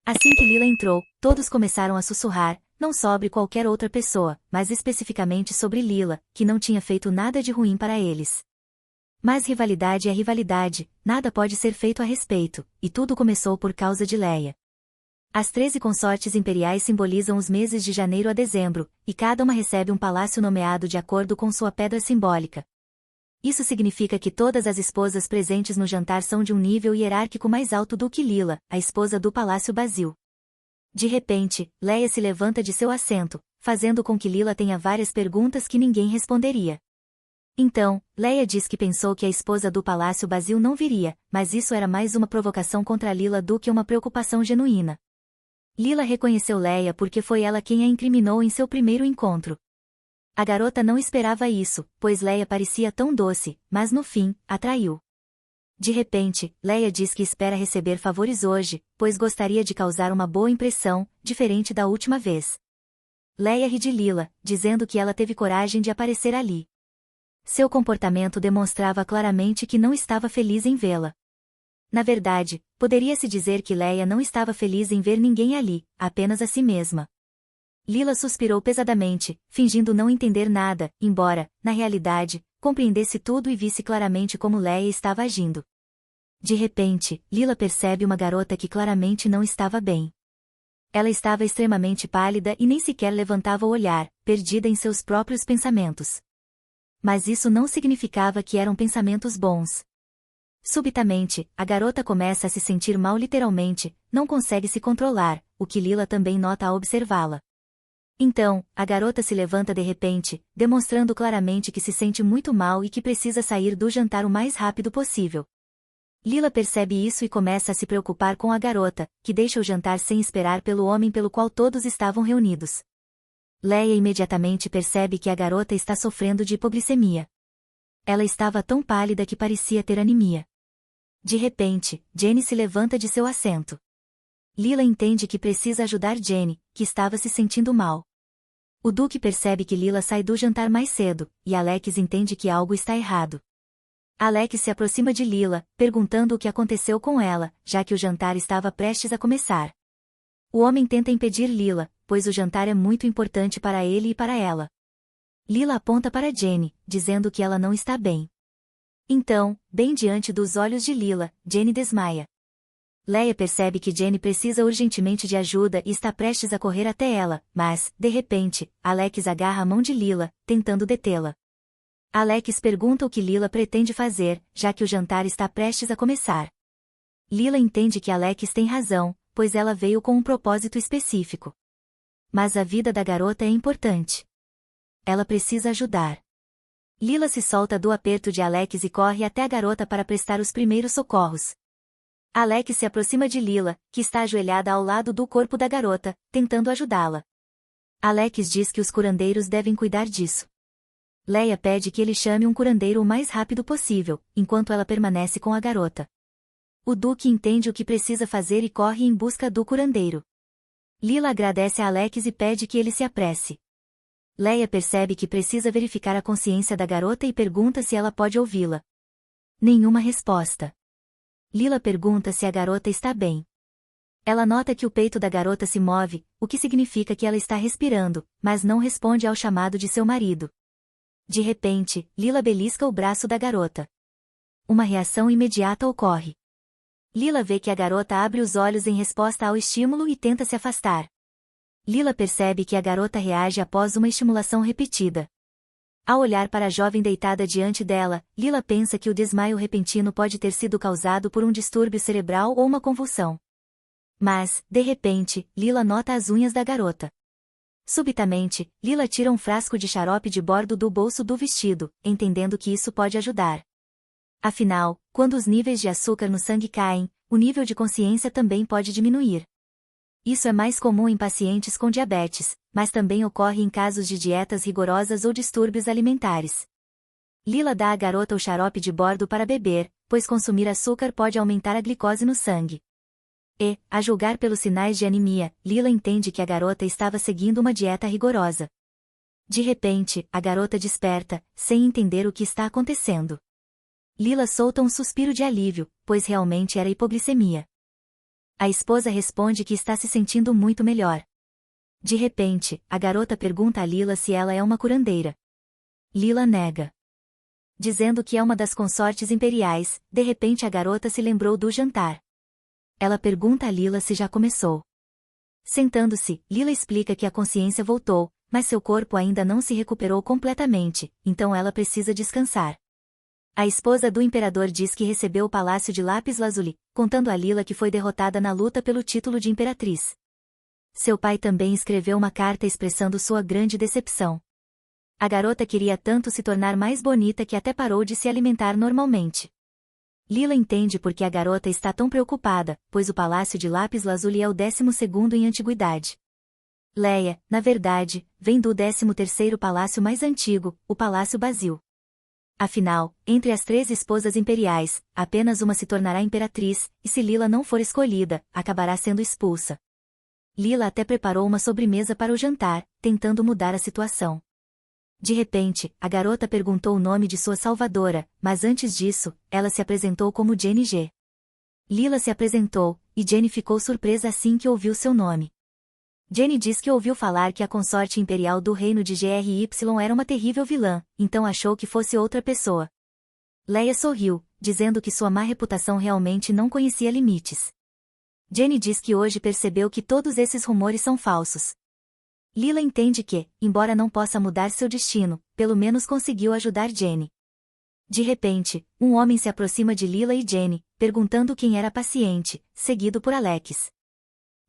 Assim que Lila entrou, todos começaram a sussurrar, não sobre qualquer outra pessoa, mas especificamente sobre Lila, que não tinha feito nada de ruim para eles. Mas rivalidade é rivalidade, nada pode ser feito a respeito, e tudo começou por causa de Leia. As 13 consortes imperiais simbolizam os meses de janeiro a dezembro, e cada uma recebe um palácio nomeado de acordo com sua pedra simbólica. Isso significa que todas as esposas presentes no jantar são de um nível hierárquico mais alto do que Lila, a esposa do Palácio Basil. De repente, Leia se levanta de seu assento, fazendo com que Lila tenha várias perguntas que ninguém responderia. Então, Leia diz que pensou que a esposa do Palácio Basil não viria, mas isso era mais uma provocação contra Lila do que uma preocupação genuína. Lila reconheceu Leia porque foi ela quem a incriminou em seu primeiro encontro. A garota não esperava isso, pois Leia parecia tão doce, mas no fim, atraiu. De repente, Leia diz que espera receber favores hoje, pois gostaria de causar uma boa impressão, diferente da última vez. Leia ri de Lila, dizendo que ela teve coragem de aparecer ali. Seu comportamento demonstrava claramente que não estava feliz em vê-la. Na verdade, poderia-se dizer que Leia não estava feliz em ver ninguém ali, apenas a si mesma. Lila suspirou pesadamente, fingindo não entender nada, embora, na realidade, compreendesse tudo e visse claramente como Leia estava agindo. De repente, Lila percebe uma garota que claramente não estava bem. Ela estava extremamente pálida e nem sequer levantava o olhar, perdida em seus próprios pensamentos. Mas isso não significava que eram pensamentos bons. Subitamente, a garota começa a se sentir mal literalmente, não consegue se controlar, o que Lila também nota ao observá-la. Então, a garota se levanta de repente, demonstrando claramente que se sente muito mal e que precisa sair do jantar o mais rápido possível. Lila percebe isso e começa a se preocupar com a garota, que deixa o jantar sem esperar pelo homem pelo qual todos estavam reunidos. Leia imediatamente percebe que a garota está sofrendo de hipoglicemia. Ela estava tão pálida que parecia ter anemia. De repente, Jenny se levanta de seu assento. Lila entende que precisa ajudar Jenny, que estava se sentindo mal. O Duque percebe que Lila sai do jantar mais cedo, e Alex entende que algo está errado. Alex se aproxima de Lila, perguntando o que aconteceu com ela, já que o jantar estava prestes a começar. O homem tenta impedir Lila, pois o jantar é muito importante para ele e para ela. Lila aponta para Jenny, dizendo que ela não está bem. Então, bem diante dos olhos de Lila, Jenny desmaia. Leia percebe que Jenny precisa urgentemente de ajuda e está prestes a correr até ela, mas, de repente, Alex agarra a mão de Lila, tentando detê-la. Alex pergunta o que Lila pretende fazer, já que o jantar está prestes a começar. Lila entende que Alex tem razão, pois ela veio com um propósito específico. Mas a vida da garota é importante. Ela precisa ajudar. Lila se solta do aperto de Alex e corre até a garota para prestar os primeiros socorros. Alex se aproxima de Lila, que está ajoelhada ao lado do corpo da garota, tentando ajudá-la. Alex diz que os curandeiros devem cuidar disso. Leia pede que ele chame um curandeiro o mais rápido possível, enquanto ela permanece com a garota. O Duque entende o que precisa fazer e corre em busca do curandeiro. Lila agradece a Alex e pede que ele se apresse. Leia percebe que precisa verificar a consciência da garota e pergunta se ela pode ouvi-la. Nenhuma resposta. Lila pergunta se a garota está bem. Ela nota que o peito da garota se move, o que significa que ela está respirando, mas não responde ao chamado de seu marido. De repente, Lila belisca o braço da garota. Uma reação imediata ocorre. Lila vê que a garota abre os olhos em resposta ao estímulo e tenta se afastar. Lila percebe que a garota reage após uma estimulação repetida. Ao olhar para a jovem deitada diante dela, Lila pensa que o desmaio repentino pode ter sido causado por um distúrbio cerebral ou uma convulsão. Mas, de repente, Lila nota as unhas da garota. Subitamente, Lila tira um frasco de xarope de bordo do bolso do vestido, entendendo que isso pode ajudar. Afinal, quando os níveis de açúcar no sangue caem, o nível de consciência também pode diminuir. Isso é mais comum em pacientes com diabetes, mas também ocorre em casos de dietas rigorosas ou distúrbios alimentares. Lila dá à garota o xarope de bordo para beber, pois consumir açúcar pode aumentar a glicose no sangue. E, a julgar pelos sinais de anemia, Lila entende que a garota estava seguindo uma dieta rigorosa. De repente, a garota desperta, sem entender o que está acontecendo. Lila solta um suspiro de alívio, pois realmente era hipoglicemia. A esposa responde que está se sentindo muito melhor. De repente, a garota pergunta a Lila se ela é uma curandeira. Lila nega. Dizendo que é uma das consortes imperiais, de repente a garota se lembrou do jantar. Ela pergunta a Lila se já começou. Sentando-se, Lila explica que a consciência voltou, mas seu corpo ainda não se recuperou completamente, então ela precisa descansar. A esposa do imperador diz que recebeu o palácio de Lápis Lazuli, contando a Lila que foi derrotada na luta pelo título de imperatriz. Seu pai também escreveu uma carta expressando sua grande decepção. A garota queria tanto se tornar mais bonita que até parou de se alimentar normalmente. Lila entende por que a garota está tão preocupada, pois o palácio de Lápis Lazuli é o 12º em antiguidade. Leia, na verdade, vem do 13º palácio mais antigo, o Palácio Basil. Afinal, entre as 3 esposas imperiais, apenas uma se tornará imperatriz, e se Lila não for escolhida, acabará sendo expulsa. Lila até preparou uma sobremesa para o jantar, tentando mudar a situação. De repente, a garota perguntou o nome de sua salvadora, mas antes disso, ela se apresentou como Jenny G. Lila se apresentou, e Jenny ficou surpresa assim que ouviu seu nome. Jenny diz que ouviu falar que a consorte imperial do reino de GRY era uma terrível vilã, então achou que fosse outra pessoa. Leia sorriu, dizendo que sua má reputação realmente não conhecia limites. Jenny diz que hoje percebeu que todos esses rumores são falsos. Lila entende que, embora não possa mudar seu destino, pelo menos conseguiu ajudar Jenny. De repente, um homem se aproxima de Lila e Jenny, perguntando quem era a paciente, seguido por Alex.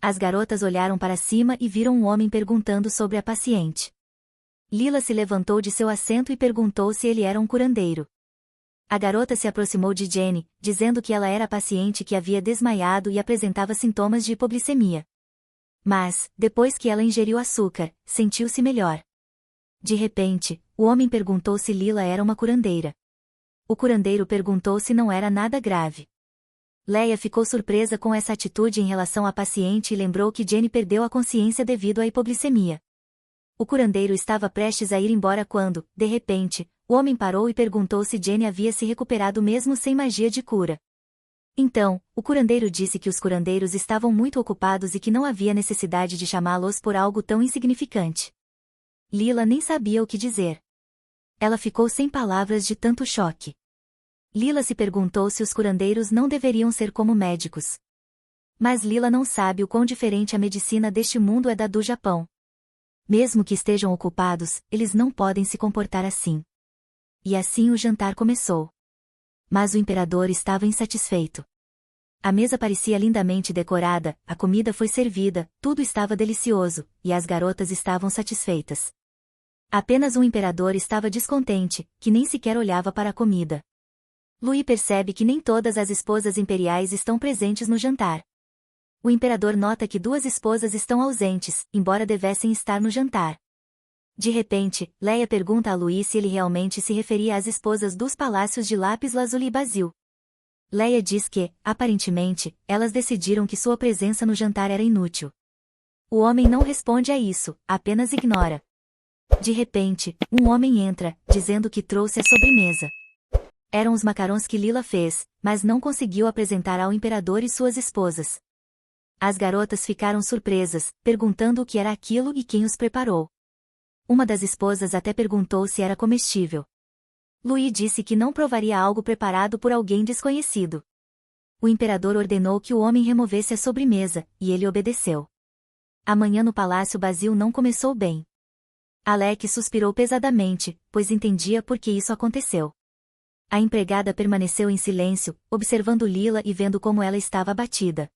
As garotas olharam para cima e viram um homem perguntando sobre a paciente. Lila se levantou de seu assento e perguntou se ele era um curandeiro. A garota se aproximou de Jenny, dizendo que ela era a paciente que havia desmaiado e apresentava sintomas de hipoglicemia. Mas, depois que ela ingeriu açúcar, sentiu-se melhor. De repente, o homem perguntou se Lila era uma curandeira. O curandeiro perguntou se não era nada grave. Leia ficou surpresa com essa atitude em relação à paciente e lembrou que Jenny perdeu a consciência devido à hipoglicemia. O curandeiro estava prestes a ir embora quando, de repente, o homem parou e perguntou se Jenny havia se recuperado mesmo sem magia de cura. Então, o curandeiro disse que os curandeiros estavam muito ocupados e que não havia necessidade de chamá-los por algo tão insignificante. Lila nem sabia o que dizer. Ela ficou sem palavras de tanto choque. Lila se perguntou se os curandeiros não deveriam ser como médicos. Mas Lila não sabe o quão diferente a medicina deste mundo é da do Japão. Mesmo que estejam ocupados, eles não podem se comportar assim. E assim o jantar começou. Mas o imperador estava insatisfeito. A mesa parecia lindamente decorada, a comida foi servida, tudo estava delicioso, e as garotas estavam satisfeitas. Apenas o imperador estava descontente, que nem sequer olhava para a comida. Louis percebe que nem todas as esposas imperiais estão presentes no jantar. O imperador nota que 2 esposas estão ausentes, embora devessem estar no jantar. De repente, Leia pergunta a Louis se ele realmente se referia às esposas dos palácios de Lápis Lazuli e Basil. Leia diz que, aparentemente, elas decidiram que sua presença no jantar era inútil. O homem não responde a isso, apenas ignora. De repente, um homem entra, dizendo que trouxe a sobremesa. Eram os macarrões que Lila fez, mas não conseguiu apresentar ao imperador e suas esposas. As garotas ficaram surpresas, perguntando o que era aquilo e quem os preparou. Uma das esposas até perguntou se era comestível. Louis disse que não provaria algo preparado por alguém desconhecido. O imperador ordenou que o homem removesse a sobremesa, e ele obedeceu. A manhã no Palácio Basil não começou bem. Alex suspirou pesadamente, pois entendia por que isso aconteceu. A empregada permaneceu em silêncio, observando Lila e vendo como ela estava abatida.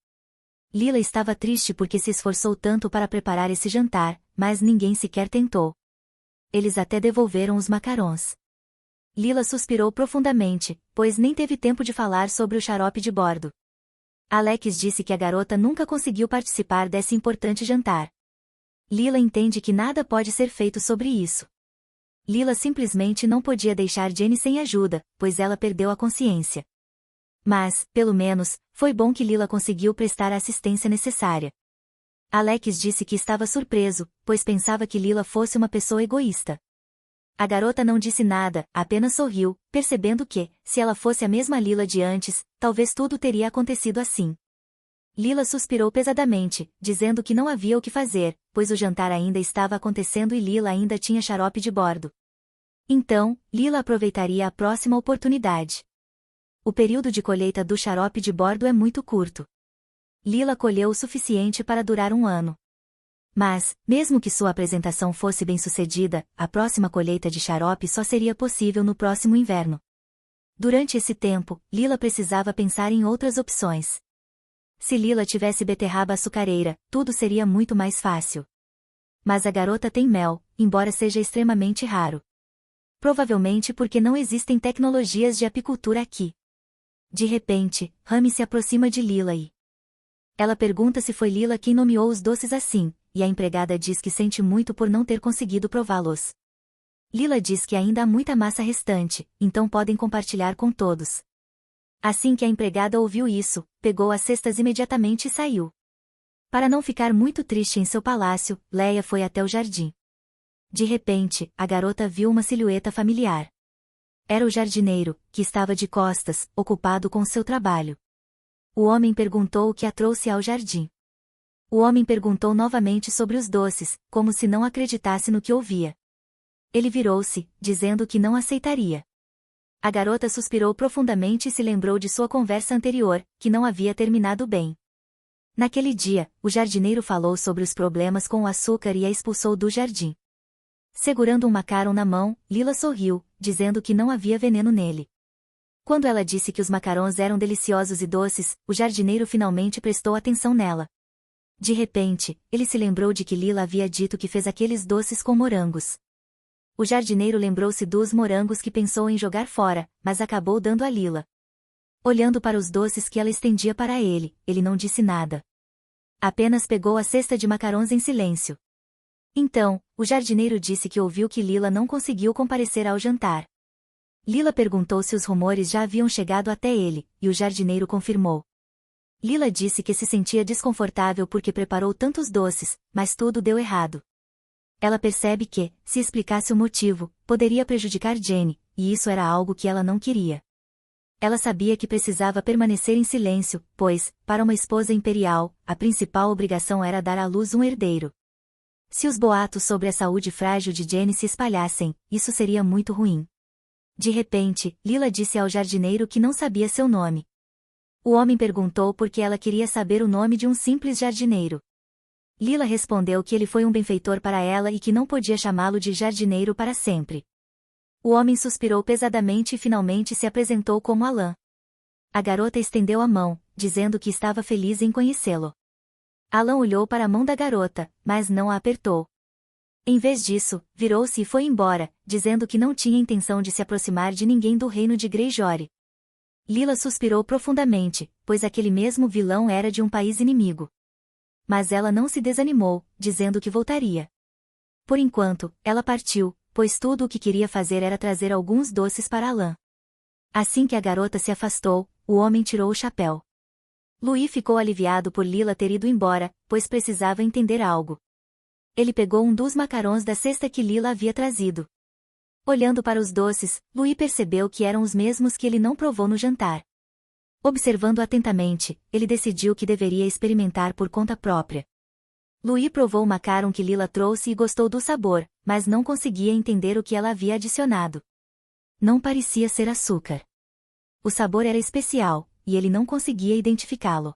Lila estava triste porque se esforçou tanto para preparar esse jantar, mas ninguém sequer tentou. Eles até devolveram os macarrões. Lila suspirou profundamente, pois nem teve tempo de falar sobre o xarope de bordo. Alex disse que a garota nunca conseguiu participar desse importante jantar. Lila entende que nada pode ser feito sobre isso. Lila simplesmente não podia deixar Jenny sem ajuda, pois ela perdeu a consciência. Mas, pelo menos, foi bom que Lila conseguiu prestar a assistência necessária. Alex disse que estava surpreso, pois pensava que Lila fosse uma pessoa egoísta. A garota não disse nada, apenas sorriu, percebendo que, se ela fosse a mesma Lila de antes, talvez tudo teria acontecido assim. Lila suspirou pesadamente, dizendo que não havia o que fazer, pois o jantar ainda estava acontecendo e Lila ainda tinha xarope de bordo. Então, Lila aproveitaria a próxima oportunidade. O período de colheita do xarope de bordo é muito curto. Lila colheu o suficiente para durar 1 ano. Mas, mesmo que sua apresentação fosse bem-sucedida, a próxima colheita de xarope só seria possível no próximo inverno. Durante esse tempo, Lila precisava pensar em outras opções. Se Lila tivesse beterraba açucareira, tudo seria muito mais fácil. Mas a garota tem mel, embora seja extremamente raro. Provavelmente porque não existem tecnologias de apicultura aqui. De repente, Rami se aproxima de Lila e... Ela pergunta se foi Lila quem nomeou os doces assim, e a empregada diz que sente muito por não ter conseguido prová-los. Lila diz que ainda há muita massa restante, então podem compartilhar com todos. Assim que a empregada ouviu isso, pegou as cestas imediatamente e saiu. Para não ficar muito triste em seu palácio, Leia foi até o jardim. De repente, a garota viu uma silhueta familiar. Era o jardineiro, que estava de costas, ocupado com seu trabalho. O homem perguntou o que a trouxe ao jardim. O homem perguntou novamente sobre os doces, como se não acreditasse no que ouvia. Ele virou-se, dizendo que não aceitaria. A garota suspirou profundamente e se lembrou de sua conversa anterior, que não havia terminado bem. Naquele dia, o jardineiro falou sobre os problemas com o açúcar e a expulsou do jardim. Segurando um macarrão na mão, Lila sorriu, dizendo que não havia veneno nele. Quando ela disse que os macarrões eram deliciosos e doces, o jardineiro finalmente prestou atenção nela. De repente, ele se lembrou de que Lila havia dito que fez aqueles doces com morangos. O jardineiro lembrou-se dos morangos que pensou em jogar fora, mas acabou dando a Lila. Olhando para os doces que ela estendia para ele, ele não disse nada. Apenas pegou a cesta de macarrões em silêncio. Então, o jardineiro disse que ouviu que Lila não conseguiu comparecer ao jantar. Lila perguntou se os rumores já haviam chegado até ele, e o jardineiro confirmou. Lila disse que se sentia desconfortável porque preparou tantos doces, mas tudo deu errado. Ela percebe que, se explicasse o motivo, poderia prejudicar Jenny, e isso era algo que ela não queria. Ela sabia que precisava permanecer em silêncio, pois, para uma esposa imperial, a principal obrigação era dar à luz um herdeiro. Se os boatos sobre a saúde frágil de Jenny se espalhassem, isso seria muito ruim. De repente, Lila disse ao jardineiro que não sabia seu nome. O homem perguntou por que ela queria saber o nome de um simples jardineiro. Lila respondeu que ele foi um benfeitor para ela e que não podia chamá-lo de jardineiro para sempre. O homem suspirou pesadamente e finalmente se apresentou como Alan. A garota estendeu a mão, dizendo que estava feliz em conhecê-lo. Alan olhou para a mão da garota, mas não a apertou. Em vez disso, virou-se e foi embora, dizendo que não tinha intenção de se aproximar de ninguém do reino de Greyjoy. Lila suspirou profundamente, pois aquele mesmo vilão era de um país inimigo. Mas ela não se desanimou, dizendo que voltaria. Por enquanto, ela partiu, pois tudo o que queria fazer era trazer alguns doces para Alan. Assim que a garota se afastou, o homem tirou o chapéu. Louis ficou aliviado por Lila ter ido embora, pois precisava entender algo. Ele pegou um dos macarrões da cesta que Lila havia trazido. Olhando para os doces, Louis percebeu que eram os mesmos que ele não provou no jantar. Observando atentamente, ele decidiu que deveria experimentar por conta própria. Louis provou o macarrão que Lila trouxe e gostou do sabor, mas não conseguia entender o que ela havia adicionado. Não parecia ser açúcar. O sabor era especial, e ele não conseguia identificá-lo.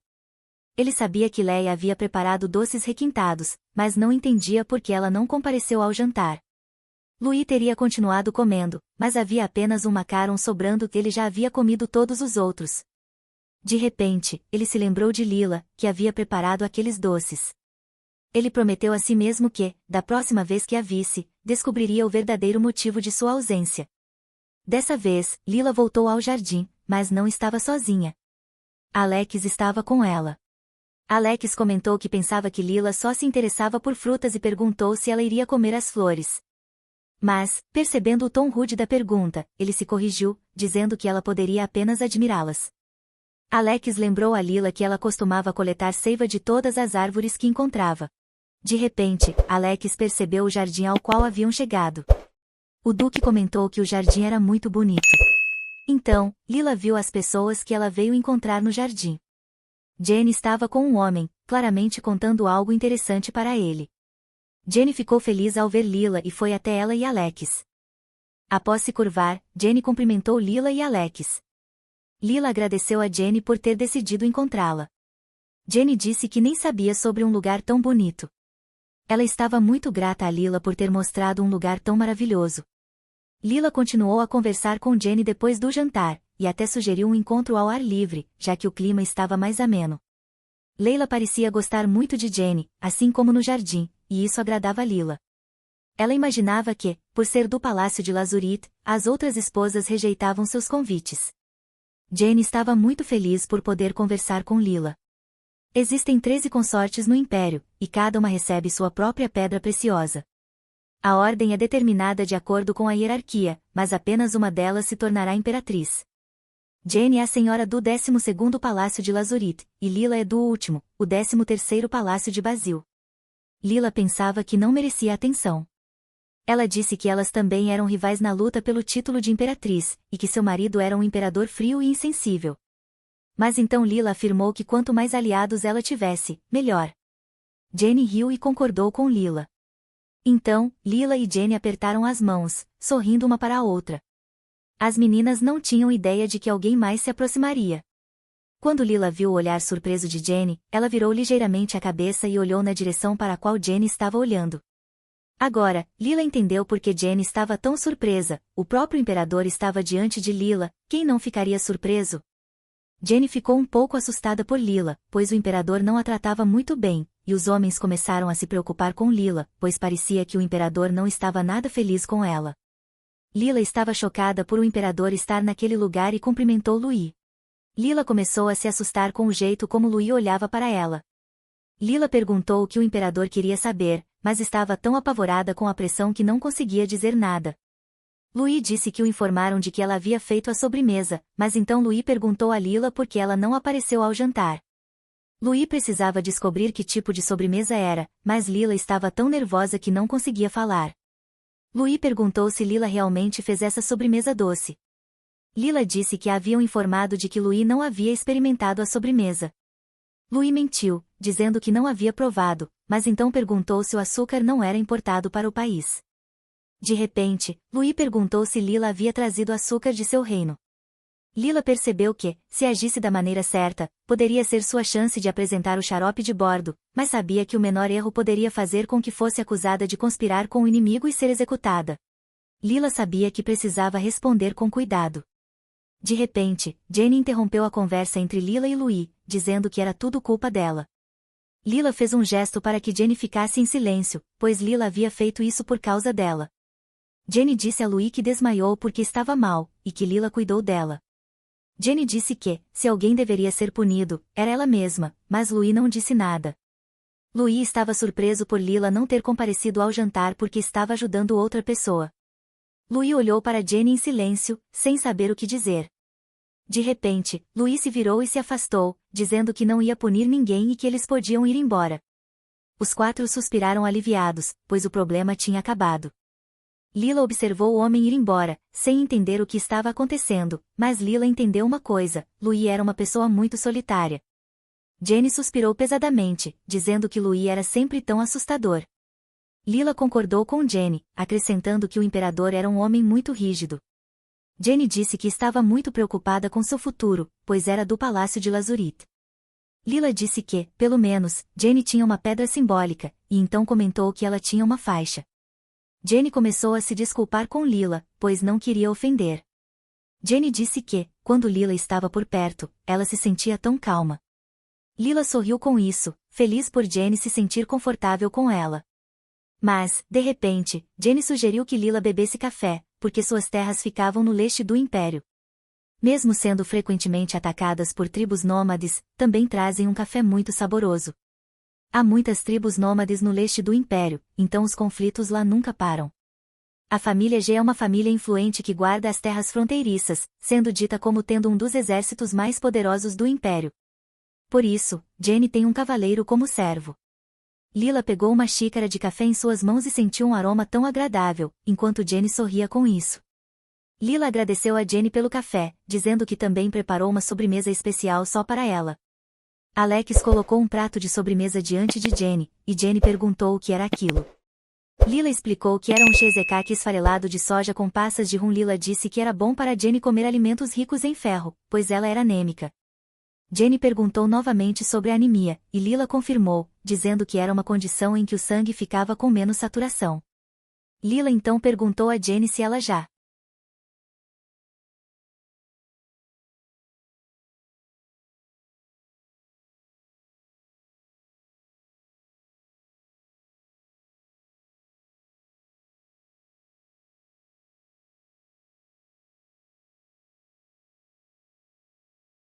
Ele sabia que Leia havia preparado doces requintados, mas não entendia por que ela não compareceu ao jantar. Louis teria continuado comendo, mas havia apenas um macarrão sobrando que ele já havia comido todos os outros. De repente, ele se lembrou de Lila, que havia preparado aqueles doces. Ele prometeu a si mesmo que, da próxima vez que a visse, descobriria o verdadeiro motivo de sua ausência. Dessa vez, Lila voltou ao jardim, mas não estava sozinha. Alex estava com ela. Alex comentou que pensava que Lila só se interessava por frutas e perguntou se ela iria comer as flores. Mas, percebendo o tom rude da pergunta, ele se corrigiu, dizendo que ela poderia apenas admirá-las. Alex lembrou a Lila que ela costumava coletar seiva de todas as árvores que encontrava. De repente, Alex percebeu o jardim ao qual haviam chegado. O Duque comentou que o jardim era muito bonito. Então, Lila viu as pessoas que ela veio encontrar no jardim. Jenny estava com um homem, claramente contando algo interessante para ele. Jenny ficou feliz ao ver Lila e foi até ela e Alex. Após se curvar, Jenny cumprimentou Lila e Alex. Lila agradeceu a Jenny por ter decidido encontrá-la. Jenny disse que nem sabia sobre um lugar tão bonito. Ela estava muito grata a Lila por ter mostrado um lugar tão maravilhoso. Lila continuou a conversar com Jenny depois do jantar, e até sugeriu um encontro ao ar livre, já que o clima estava mais ameno. Leila parecia gostar muito de Jenny, assim como no jardim, e isso agradava a Lila. Ela imaginava que, por ser do Palácio de Lazurit, as outras esposas rejeitavam seus convites. Jenny estava muito feliz por poder conversar com Lila. Existem 13 consortes no Império, e cada uma recebe sua própria pedra preciosa. A ordem é determinada de acordo com a hierarquia, mas apenas uma delas se tornará imperatriz. Jenny é a senhora do 12º Palácio de Lazurit, e Lila é do último, o 13º Palácio de Basil. Lila pensava que não merecia atenção. Ela disse que elas também eram rivais na luta pelo título de imperatriz, e que seu marido era um imperador frio e insensível. Mas então Lila afirmou que quanto mais aliados ela tivesse, melhor. Jenny riu e concordou com Lila. Então, Lila e Jenny apertaram as mãos, sorrindo uma para a outra. As meninas não tinham ideia de que alguém mais se aproximaria. Quando Lila viu o olhar surpreso de Jenny, ela virou ligeiramente a cabeça e olhou na direção para a qual Jenny estava olhando. Agora, Lila entendeu por que Jenny estava tão surpresa, o próprio imperador estava diante de Lila, quem não ficaria surpreso? Jenny ficou um pouco assustada por Lila, pois o imperador não a tratava muito bem, e os homens começaram a se preocupar com Lila, pois parecia que o imperador não estava nada feliz com ela. Lila estava chocada por o imperador estar naquele lugar e cumprimentou Louis. Lila começou a se assustar com o jeito como Louis olhava para ela. Lila perguntou o que o imperador queria saber, mas estava tão apavorada com a pressão que não conseguia dizer nada. Louis disse que o informaram de que ela havia feito a sobremesa, mas então Louis perguntou a Lila por que ela não apareceu ao jantar. Louis precisava descobrir que tipo de sobremesa era, mas Lila estava tão nervosa que não conseguia falar. Louis perguntou se Lila realmente fez essa sobremesa doce. Lila disse que a haviam informado de que Louis não havia experimentado a sobremesa. Louis mentiu, dizendo que não havia provado, mas então perguntou se o açúcar não era importado para o país. De repente, Louis perguntou se Lila havia trazido açúcar de seu reino. Lila percebeu que, se agisse da maneira certa, poderia ser sua chance de apresentar o xarope de bordo, mas sabia que o menor erro poderia fazer com que fosse acusada de conspirar com o inimigo e ser executada. Lila sabia que precisava responder com cuidado. De repente, Jenny interrompeu a conversa entre Lila e Louis, dizendo que era tudo culpa dela. Lila fez um gesto para que Jenny ficasse em silêncio, pois Lila havia feito isso por causa dela. Jenny disse a Louis que desmaiou porque estava mal, e que Lila cuidou dela. Jenny disse que, se alguém deveria ser punido, era ela mesma, mas Louis não disse nada. Louis estava surpreso por Lila não ter comparecido ao jantar porque estava ajudando outra pessoa. Louis olhou para Jenny em silêncio, sem saber o que dizer. De repente, Louis se virou e se afastou, dizendo que não ia punir ninguém e que eles podiam ir embora. Os quatro suspiraram aliviados, pois o problema tinha acabado. Lila observou o homem ir embora, sem entender o que estava acontecendo, mas Lila entendeu uma coisa: Louis era uma pessoa muito solitária. Jenny suspirou pesadamente, dizendo que Louis era sempre tão assustador. Lila concordou com Jenny, acrescentando que o imperador era um homem muito rígido. Jenny disse que estava muito preocupada com seu futuro, pois era do Palácio de Lazurit. Lila disse que, pelo menos, Jenny tinha uma pedra simbólica, e então comentou que ela tinha uma faixa. Jenny começou a se desculpar com Lila, pois não queria ofender. Jenny disse que, quando Lila estava por perto, ela se sentia tão calma. Lila sorriu com isso, feliz por Jenny se sentir confortável com ela. Mas, de repente, Jenny sugeriu que Lila bebesse café, porque suas terras ficavam no leste do Império. Mesmo sendo frequentemente atacadas por tribos nômades, também trazem um café muito saboroso. Há muitas tribos nômades no leste do Império, então os conflitos lá nunca param. A família G é uma família influente que guarda as terras fronteiriças, sendo dita como tendo um dos exércitos mais poderosos do Império. Por isso, Jenny tem um cavaleiro como servo. Lila pegou uma xícara de café em suas mãos e sentiu um aroma tão agradável, enquanto Jenny sorria com isso. Lila agradeceu a Jenny pelo café, dizendo que também preparou uma sobremesa especial só para ela. Alex colocou um prato de sobremesa diante de Jenny, e Jenny perguntou o que era aquilo. Lila explicou que era um cheesecake esfarelado de soja com passas de rum. Lila disse que era bom para Jenny comer alimentos ricos em ferro, pois ela era anêmica. Jenny perguntou novamente sobre a anemia, e Lila confirmou, dizendo que era uma condição em que o sangue ficava com menos saturação. Lila então perguntou a Jenny se ela já